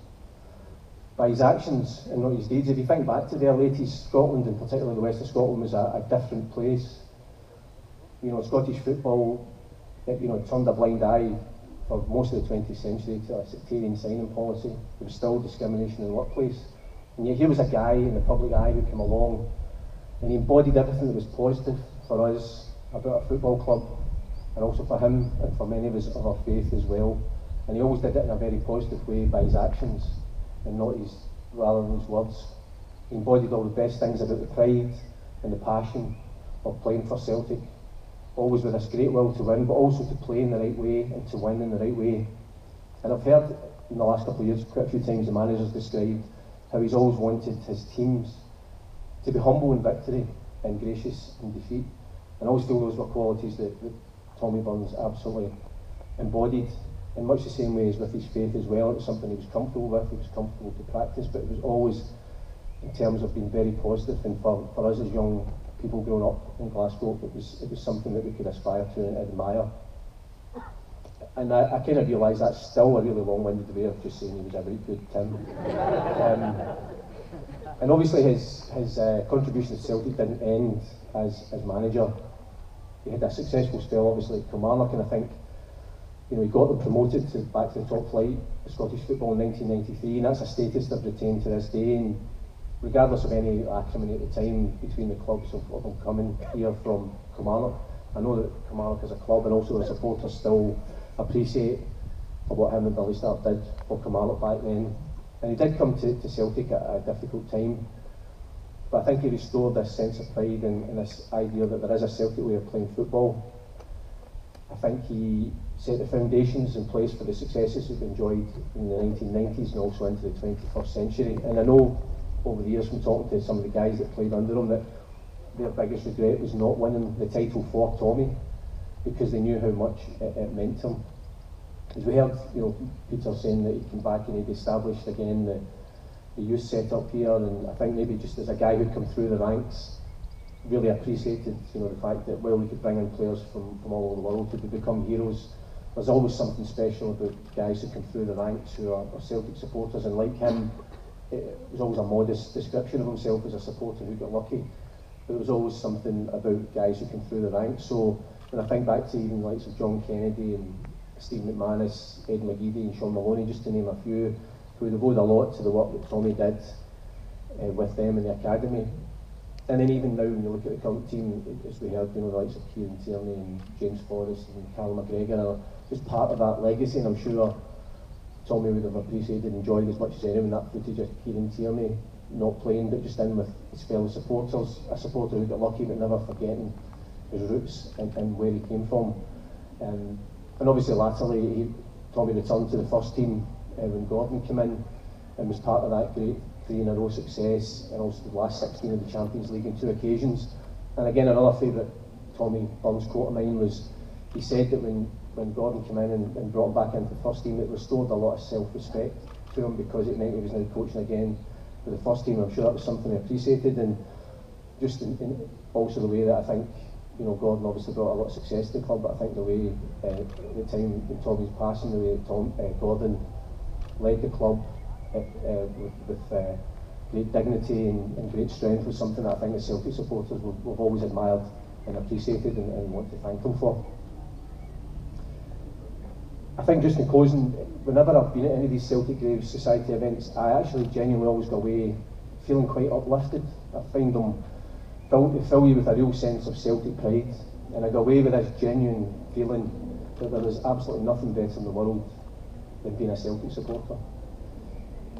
By his actions and not his deeds. If you think back to the early 80s, Scotland, and particularly the west of Scotland, was a different place. You know, Scottish football, you know, turned a blind eye for most of the 20th century to a sectarian signing policy. There was still discrimination in the workplace. And yet here was a guy in the public eye who came along and he embodied everything that was positive for us about a football club, and also for him and for many of us of our faith as well. And he always did it in a very positive way by his actions and not his, rather than his words. He embodied all the best things about the pride and the passion of playing for Celtic, always with this great will to win, but also to play in the right way and to win in the right way. And I've heard in the last couple of years quite a few times the managers described how he's always wanted his teams to be humble in victory and gracious in defeat. And I always feel those were qualities that Tommy Burns absolutely embodied, in much the same way as with his faith as well. It was something he was comfortable with, he was comfortable to practice, but it was always in terms of being very positive. And for us as young people growing up in Glasgow, it was something that we could aspire to and admire. And I kind of realise that's still a really long-winded way of just saying he was a very good Tim. And obviously his contribution to Celtic didn't end as manager. He had a successful spell obviously at Kilmarnock, and I think, you know, he got them promoted back to the top flight of Scottish football in 1993, and that's a status they've retained to this day. And regardless of any acrimony at the time between the clubs of them coming here from Kilmarnock, I know that Kilmarnock as a club and also the supporters still appreciate for what him and Billy Stark did for Kilmarnock back then. And he did come to Celtic at a difficult time, but I think he restored this sense of pride and this idea that there is a Celtic way of playing football. I think he set the foundations in place for the successes we've enjoyed in the 1990s and also into the 21st century. And I know over the years from talking to some of the guys that played under him that their biggest regret was not winning the title for Tommy, because they knew how much it meant to him. As we heard, you know, Peter saying that he came back and he'd established again the youth set up here, and I think maybe just as a guy who'd come through the ranks, really appreciated, you know, the fact that while we could bring in players from all over the world who could become heroes, there's always something special about guys who come through the ranks who are Celtic supporters. And like him, it was always a modest description of himself as a supporter who got lucky, but there was always something about guys who come through the ranks. So when I think back to even the likes of John Kennedy and Steve McManus, Ed McGeady and Sean Maloney, just to name a few, who would have owed a lot to the work that Tommy did with them in the academy. And then even now when you look at the current team, as we heard, you know, the likes of Kieran Tierney and James Forrest and Callum McGregor are just part of that legacy, and I'm sure Tommy would have appreciated and enjoyed as much as anyone that footage of Kieran Tierney not playing but just in with his fellow supporters, a supporter who got lucky but never forgetting his roots and where he came from. And obviously latterly Tommy returned to the first team when Gordon came in and was part of that great 3-in-a-row success, and also the last 16 of the Champions League on 2 occasions. And again, another favourite Tommy Burns quote of mine was, he said that when Gordon came in and brought him back into the first team, it restored a lot of self-respect to him, because it meant he was now coaching again for the first team. I'm sure that was something he appreciated, and just in also the way that I think, you know, Gordon obviously brought a lot of success to the club, but I think the way, the time that Tommy's passing, the way that Gordon led the club with great dignity and great strength was something that I think the Celtic supporters we've always admired and appreciated and want to thank him for. I think just in closing, whenever I've been at any of these Celtic Graves Society events, I actually genuinely always go away feeling quite uplifted. I find them fill you with a real sense of Celtic pride, and I go away with this genuine feeling that there is absolutely nothing better in the world than being a Celtic supporter.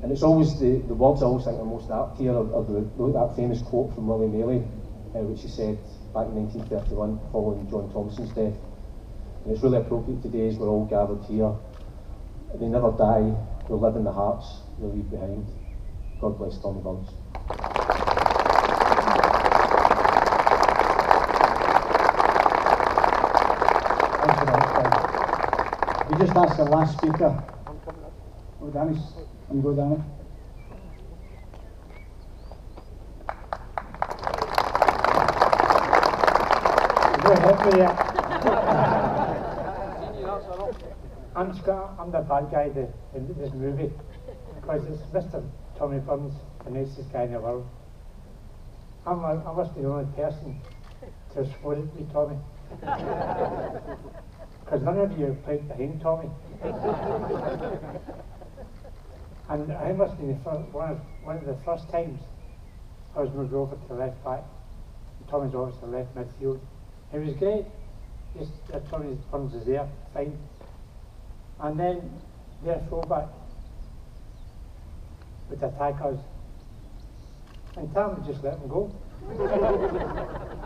And it's always the words I always think are most apt here are that famous quote from Willie Haughey, which he said back in 1931 following John Thompson's death. And it's really appropriate today as we're all gathered here. They never die, they live in the hearts they leave behind. God bless Tommy Burns. Thanks for that. We just asked the last speaker. Oh, Danny's. Can you go, Danny? You don't hit me yet. I'm the bad guy in this movie because it's Mr. Tommy Burns, the nicest guy in the world. I must be the only person to have sworn at me, Tommy. Because none of you played behind Tommy. And I must be one of the first times I was moved over to left back. Tommy's obviously left midfield. It was great. Just that Tommy Burns is there, fine. And then their fullback would attack us. And Tam would just let him go.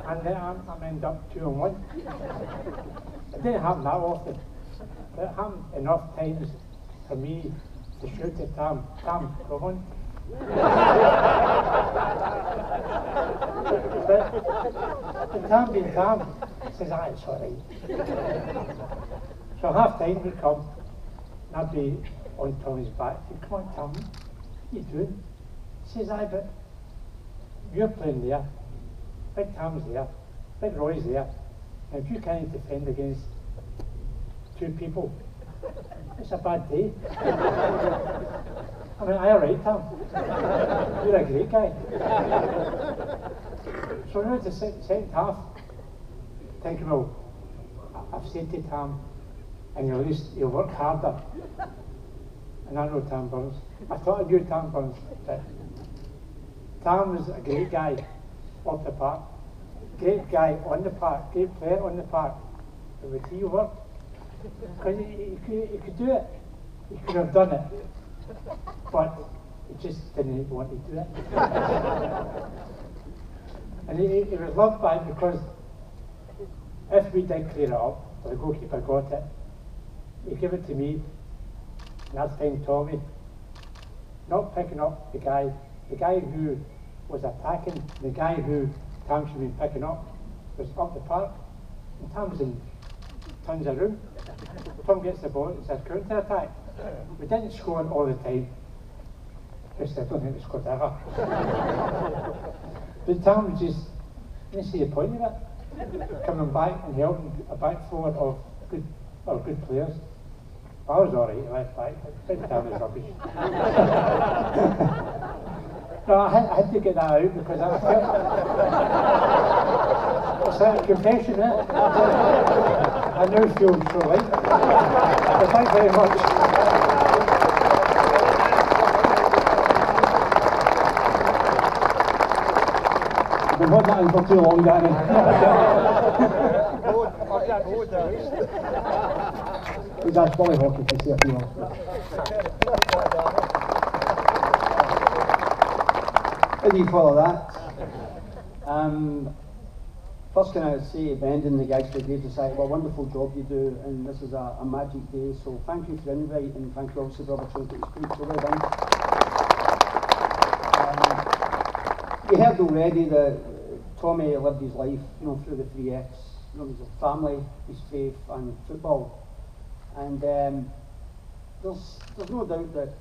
And then I'm end up 2-on-1. It didn't happen that often. But it happened enough times for me to shoot at Tam. Tam, come on. But Tam being Tam says, it's all right. So half time would come, and I'd be on Tommy's back. He'd come on, Tom, what are you doing? He says, but you're playing there. Big Tam's there. Big Roy's there. And if you can't defend against two people, it's a bad day. I mean, all right, Tam. You're a great guy. So now the second half, thinking, well, I've said to Tam, and at least you'll work harder. And I know Tam Burns. I thought I knew Tam Burns, but Tam was a great guy off the park, great guy on the park, great player on the park. But with he work, because he could do it, he could have done it, but he just didn't want to do it. And he was loved by it because if we did clear it up, or the goalkeeper got it, he gave it to me, and that's time Tommy, not picking up the guy who was attacking, the guy who Tam should be picking up was up the park, and Tam was in tons of room. Tom gets the ball, it's a counter attack. We didn't score all the time, because I don't think we scored ever. But Tam was just, I didn't see the point of it, coming back and helping a back four of good players. I was alright left back, but Big Tam was rubbish. No, I had to get that out because I felt it's like a confession, eh? I now feel so light. But thanks very much. I've been holding that in for too long, Danny. He's asked Willie Haughey to say a few words. How do you follow that? First can I say, Brendan, the guys for the Graves Society, what a wonderful job you do, and this is a magic day, so thank you for the invite, and thank you also for the opportunity to speak, so well done. You heard already that Tommy lived his life, through the 3 Fs, his family, his faith, and football. And there's no doubt that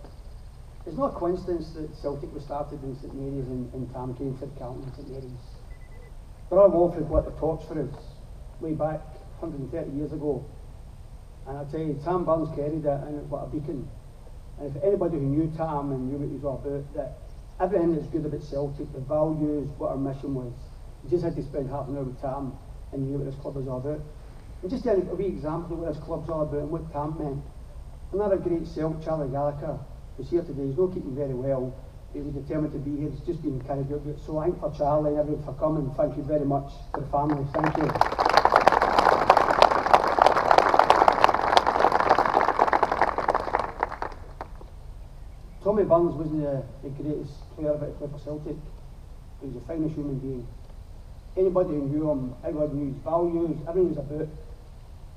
it's not a coincidence that Celtic was started in St Mary's and Tam came for Carlton and St Mary's. But our Walford lit the torch for us way back 130 years ago. And I tell you, Tam Burns carried it, and it's like a beacon. And if anybody who knew Tam and knew what he was all about, that everything that's good about Celtic, the values, what our mission was, you just had to spend half an hour with Tam and you knew what this club was all about. And just a wee example of what this club's all about and what Tam meant. Another great Celt, Charlie Gallagher, who's here today. He's not keeping very well. He was determined to be here. He's just been carried out. So I think for Charlie and everyone for coming, thank you very much for the family. Thank you. Tommy Burns wasn't the greatest player ever to play for Celtic. He was the finest human being. Anybody who knew him, everybody knew his values, everything was about.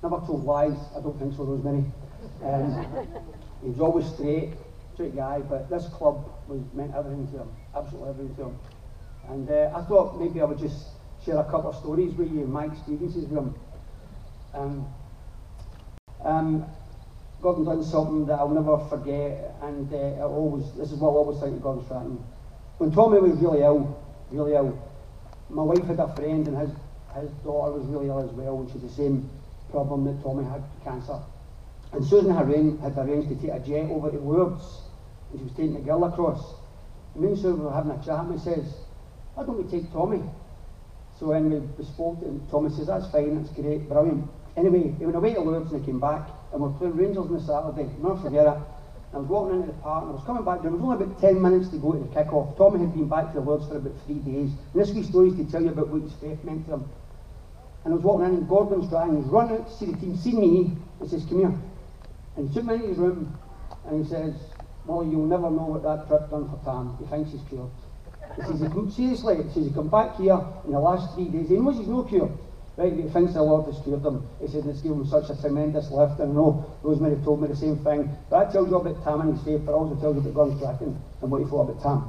Never told lies, I don't think so, Rosemary. He was always straight guy, but this club meant everything to him, absolutely everything to him. And I thought maybe I would just share a couple of stories with you, my experiences with him. Gordon done something that I'll never forget, and this is what I always think of Gordon Strachan. When Tommy was really ill, my wife had a friend and his daughter was really ill as well, and she had the same problem that Tommy had, cancer. And Susan had arranged to take a jet over to Lourdes, and she was taking the girl across. And me and Susan were having a chat, and he says, why don't we take Tommy? So when we spoke, and Tommy says, that's fine, that's great, brilliant. Anyway, he went away to Lourdes and he came back, and we were playing Rangers on the Saturday, I'll never forget it. And I was walking into the park, and I was coming back, there was only about 10 minutes to go to the kick-off. Tommy had been back to the Lourdes for about 3 days, and this wee stories to tell you about what his faith meant to him. And I was walking in, and Gordon Strachan was running out to see the team, seen me, and says, come here. And he took me into his room, and he says, well, you'll never know what that trip done for Tam. He thinks he's cured. He says, seriously, he says, he come back here in the last 3 days, he knows he's no cured. Right, but he thinks the Lord has cured him. He said it's given him such a tremendous lift, and I know Rosemary told me the same thing. But that tells you about Tam and his faith, but also tells you about Gordon Strachan and what he thought about Tam.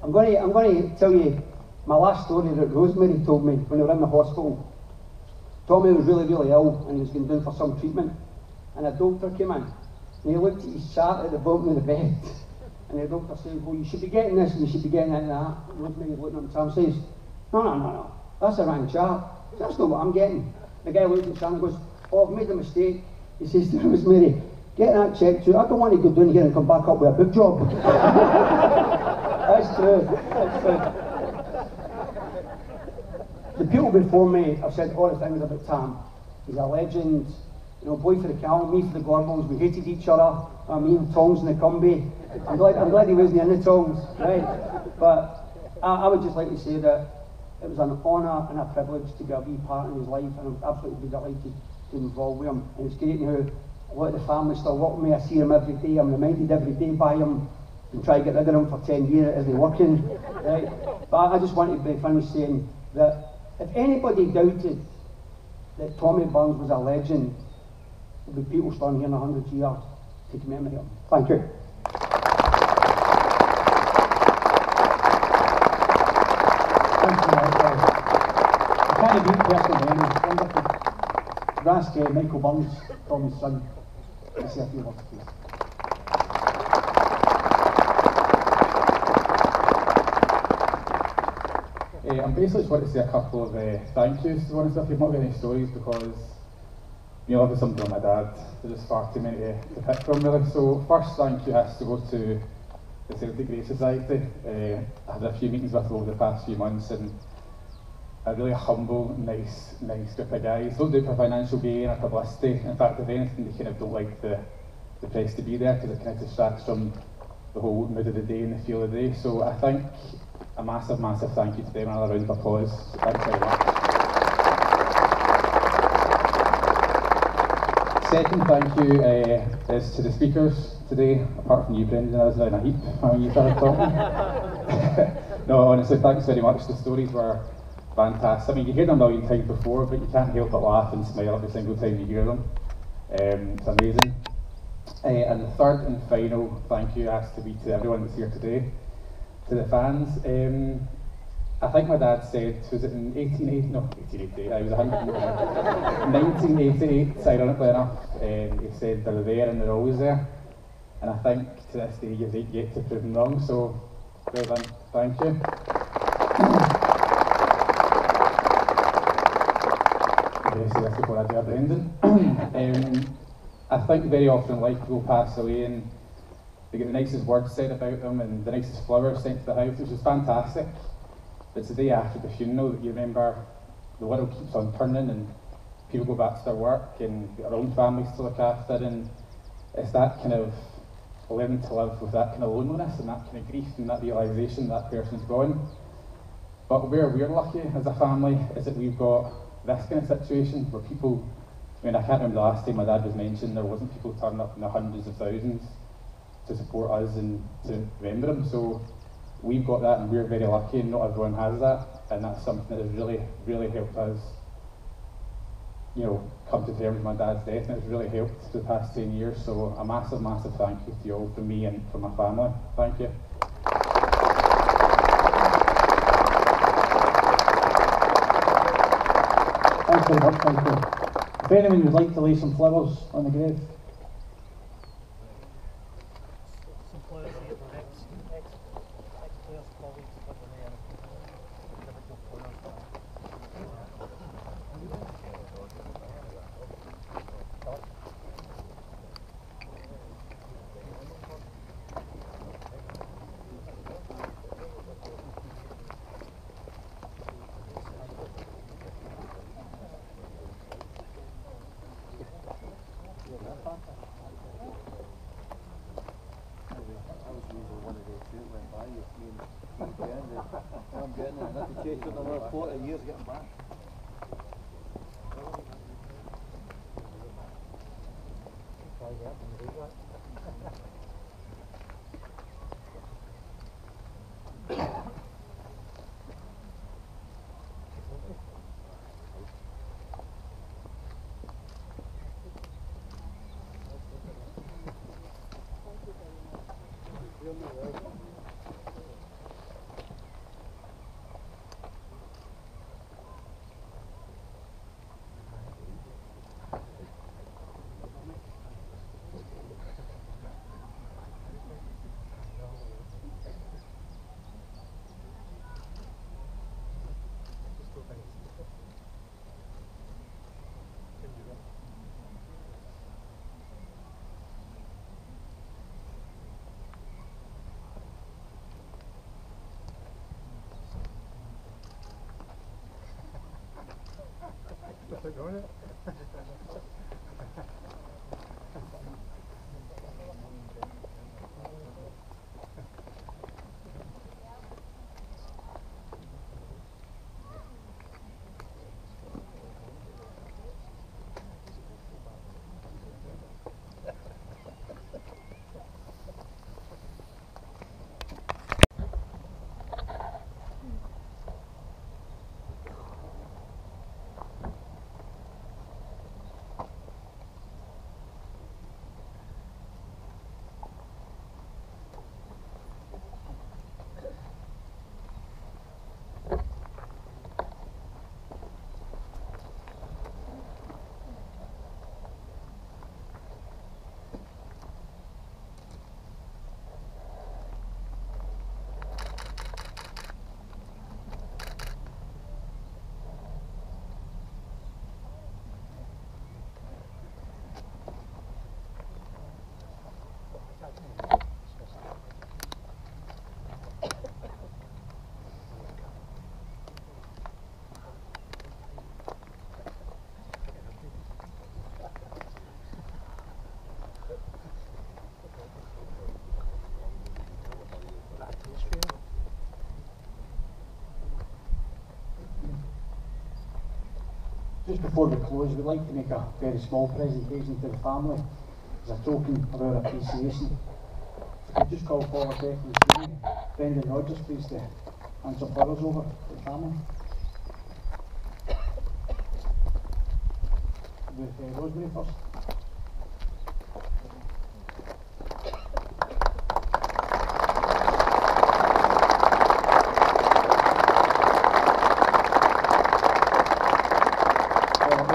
I'm going to tell you my last story that Rosemary told me when we were in the hospital. Tommy was really ill, and he was going down for some treatment. And a doctor came in, and he looked at his chart at the bottom of the bed, and the doctor said, well, you should be getting this, and you should be getting that. And Rosemary looking at him, Tam says, no, that's a wrong chart. That's not what I'm getting. The guy looks at Sam and goes, oh, I've made a mistake. He says to Rosemary, get that checked too. I don't want to go down here and come back up with a book job. That's true. The people before me have said all the things about Tam. He's a legend. You know, boy for the Cal, me for the Gorbals. We hated each other. I mean, Tongs and the Cumbie. I'm glad he wasn't in the Tongs, right? But I would just like to say that it was an honour and a privilege to be a wee part in his life, and I'm absolutely delighted to involve with him. And it's great how a lot of the family still work with me. I see him every day. I'm reminded every day by him, and try to get rid of him for 10 years as they're working. Right? But I just wanted to be finished saying that if anybody doubted that Tommy Burns was a legend, there'll be people standing here in 100 years to commemorate him. Thank you. I can't beat personal memories. It's wonderful. Ask Michael Burns, Tommy's son, to say a few words, please. I basically just want to say a couple of thank yous, to be honest with you. I've not got any stories because, you know, obviously something like my dad, there's just far too many to pick from really. So first thank you has to go to the Celtic Grave Society. I had a few meetings with them over the past few months, and a really humble, nice group of guys. Don't do it for financial gain or publicity. In fact, if anything, they kind of don't like the press to be there because it kind of distracts from the whole mood of the day and the feel of the day. So I think a massive thank you to them. Another round of applause. So thanks very much. Second thank you is to the speakers today, apart from you, Brendan. I was in a heap when you started talking. No, honestly, thanks very much. The stories were fantastic. I mean, you hear them a million times before, but you can't help but laugh and smile every single time you hear them. It's amazing. And the third and final thank you has to be to everyone that's here today. To the fans. I think my dad said, was it in 1888, I was 1988, ironically enough, he said they're there and they're always there. And I think to this day you've yet to prove them wrong, so well done, thank you. to say this before I do a Brendan. I think very often life people pass away and they get the nicest words said about them and the nicest flowers sent to the house, which is fantastic. But it's the day after the funeral that you remember the world keeps on turning and people go back to their work and we've got our own families to look after, and it's that kind of learning to live with that kind of loneliness and that kind of grief and that realisation that person's gone. But where we're lucky as a family is that we've got this kind of situation where people, I mean, I can't remember the last time my dad was mentioned, there wasn't people turning up in the hundreds of thousands to support us and to remember him. So we've got that and we're very lucky, and not everyone has that, and that's something that has really, really helped us, you know, come to terms with my dad's death, and it's really helped for the past 10 years. So a massive, massive thank you to you all from me and from my family. Thank you. Thanks very much, Michael. If anyone would like to lay some flowers on the grave. Some flowers here for ex-players, colleagues, for the name. I'm getting there. That's the chase for another 40 years getting back. Just before we close, we'd like to make a very small presentation to the family as a token of our appreciation. If we could just call forward Beck and Sweeney, Brendan Rodgers, please, to hand some flowers over to the family. With Rosemary first.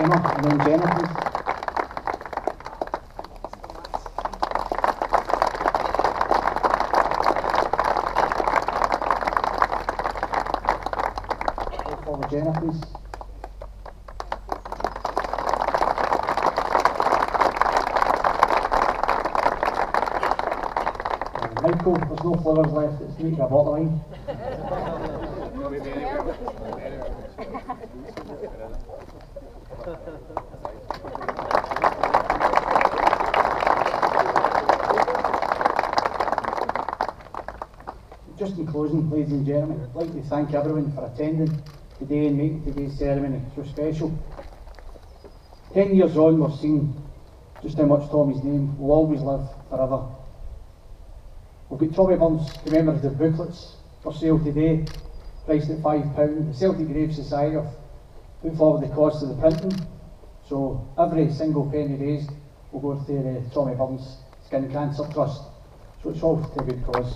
Emma, and then Jenna, please. Go forward, Jenna, please. Michael, there's no flowers left, it's making a bottle line. Just in closing, ladies and gentlemen, I'd like to thank everyone for attending today and making today's ceremony so special. 10 years on, we've seen just how much Tommy's name will always live forever. We've got Tommy Burns commemorative booklets for sale today, priced at £5. The Celtic Grave Society have put forward the cost of the printing, so every single penny raised will go to the Tommy Burns Skin Cancer Trust. So it's all to a good cause.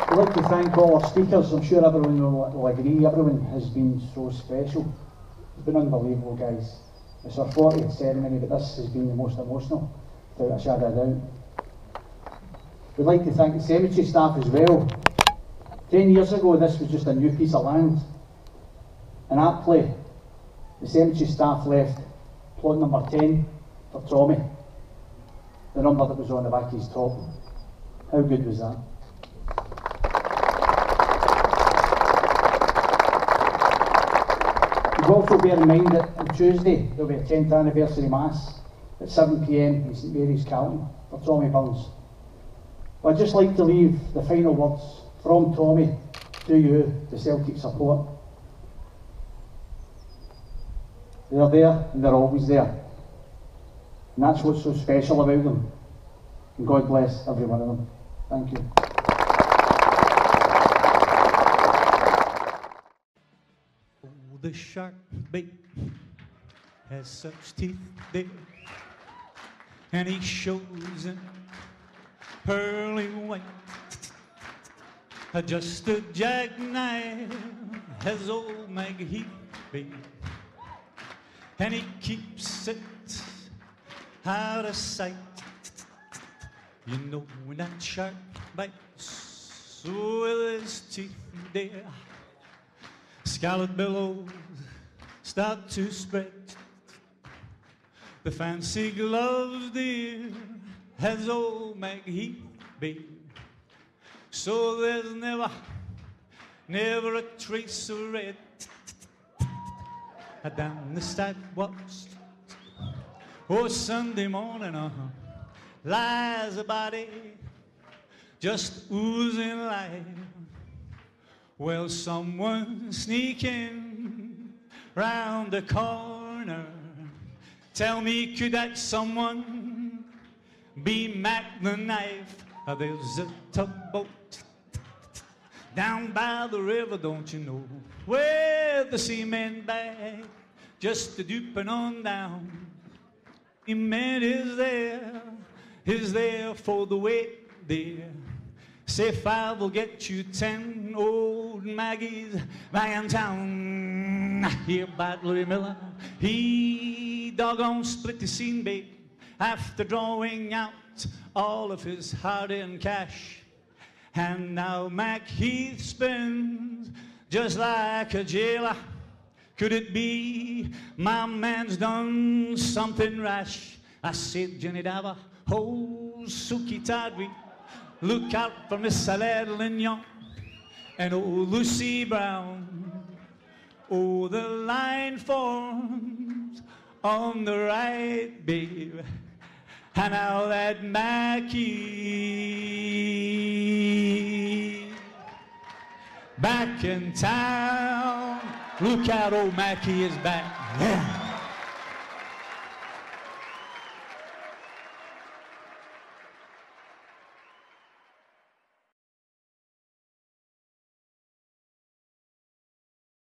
I'd like to thank all our speakers. I'm sure everyone will agree, everyone has been so special. It's been unbelievable, guys. It's our 40th ceremony, but this has been the most emotional, without a shadow of a doubt. We'd like to thank the cemetery staff as well. 10 years ago, this was just a new piece of land. And aptly, the cemetery staff left plot number 10 for Tommy, the number that was on the back of his top. How good was that? Also bear in mind that on Tuesday there will be a 10th anniversary mass at 7 p.m. in St Mary's, Calton for Tommy Burns. But I'd just like to leave the final words from Tommy to you, the Celtic support. They're there and they're always there. And that's what's so special about them. And God bless every one of them. Thank you. The shark bait has such teeth there, and he shows in pearly white. Just a jackknife has old Maggie bait, and he keeps it out of sight. You know when that shark bites with his teeth there, scarlet billows start to spread. The fancy gloves, dear, has old Maggie babe. So there's never a trace of red down the sidewalks. Oh, Sunday morning, lies a body just oozing life. Well, someone sneaking round the corner. Tell me, could that someone be Mac the Knife? There's a tugboat down by the river, don't you know, where the seamen bag just a duping on down. The man is there for the wait, dear. Say 5 will get you 10 old Maggies back in town. Here about Louis Miller, he doggone split the scene bait after drawing out all of his hard-earned cash. And now Mac Heath spins just like a jailer. Could it be my man's done something rash? I said, Jenny Dava, oh, Suki Tadwi, look out for Miss Alaire Lignon and old Lucy Brown. Oh, the line forms on the right, babe. And now that Mackie back in town. Look out, old Mackie is back. Yeah.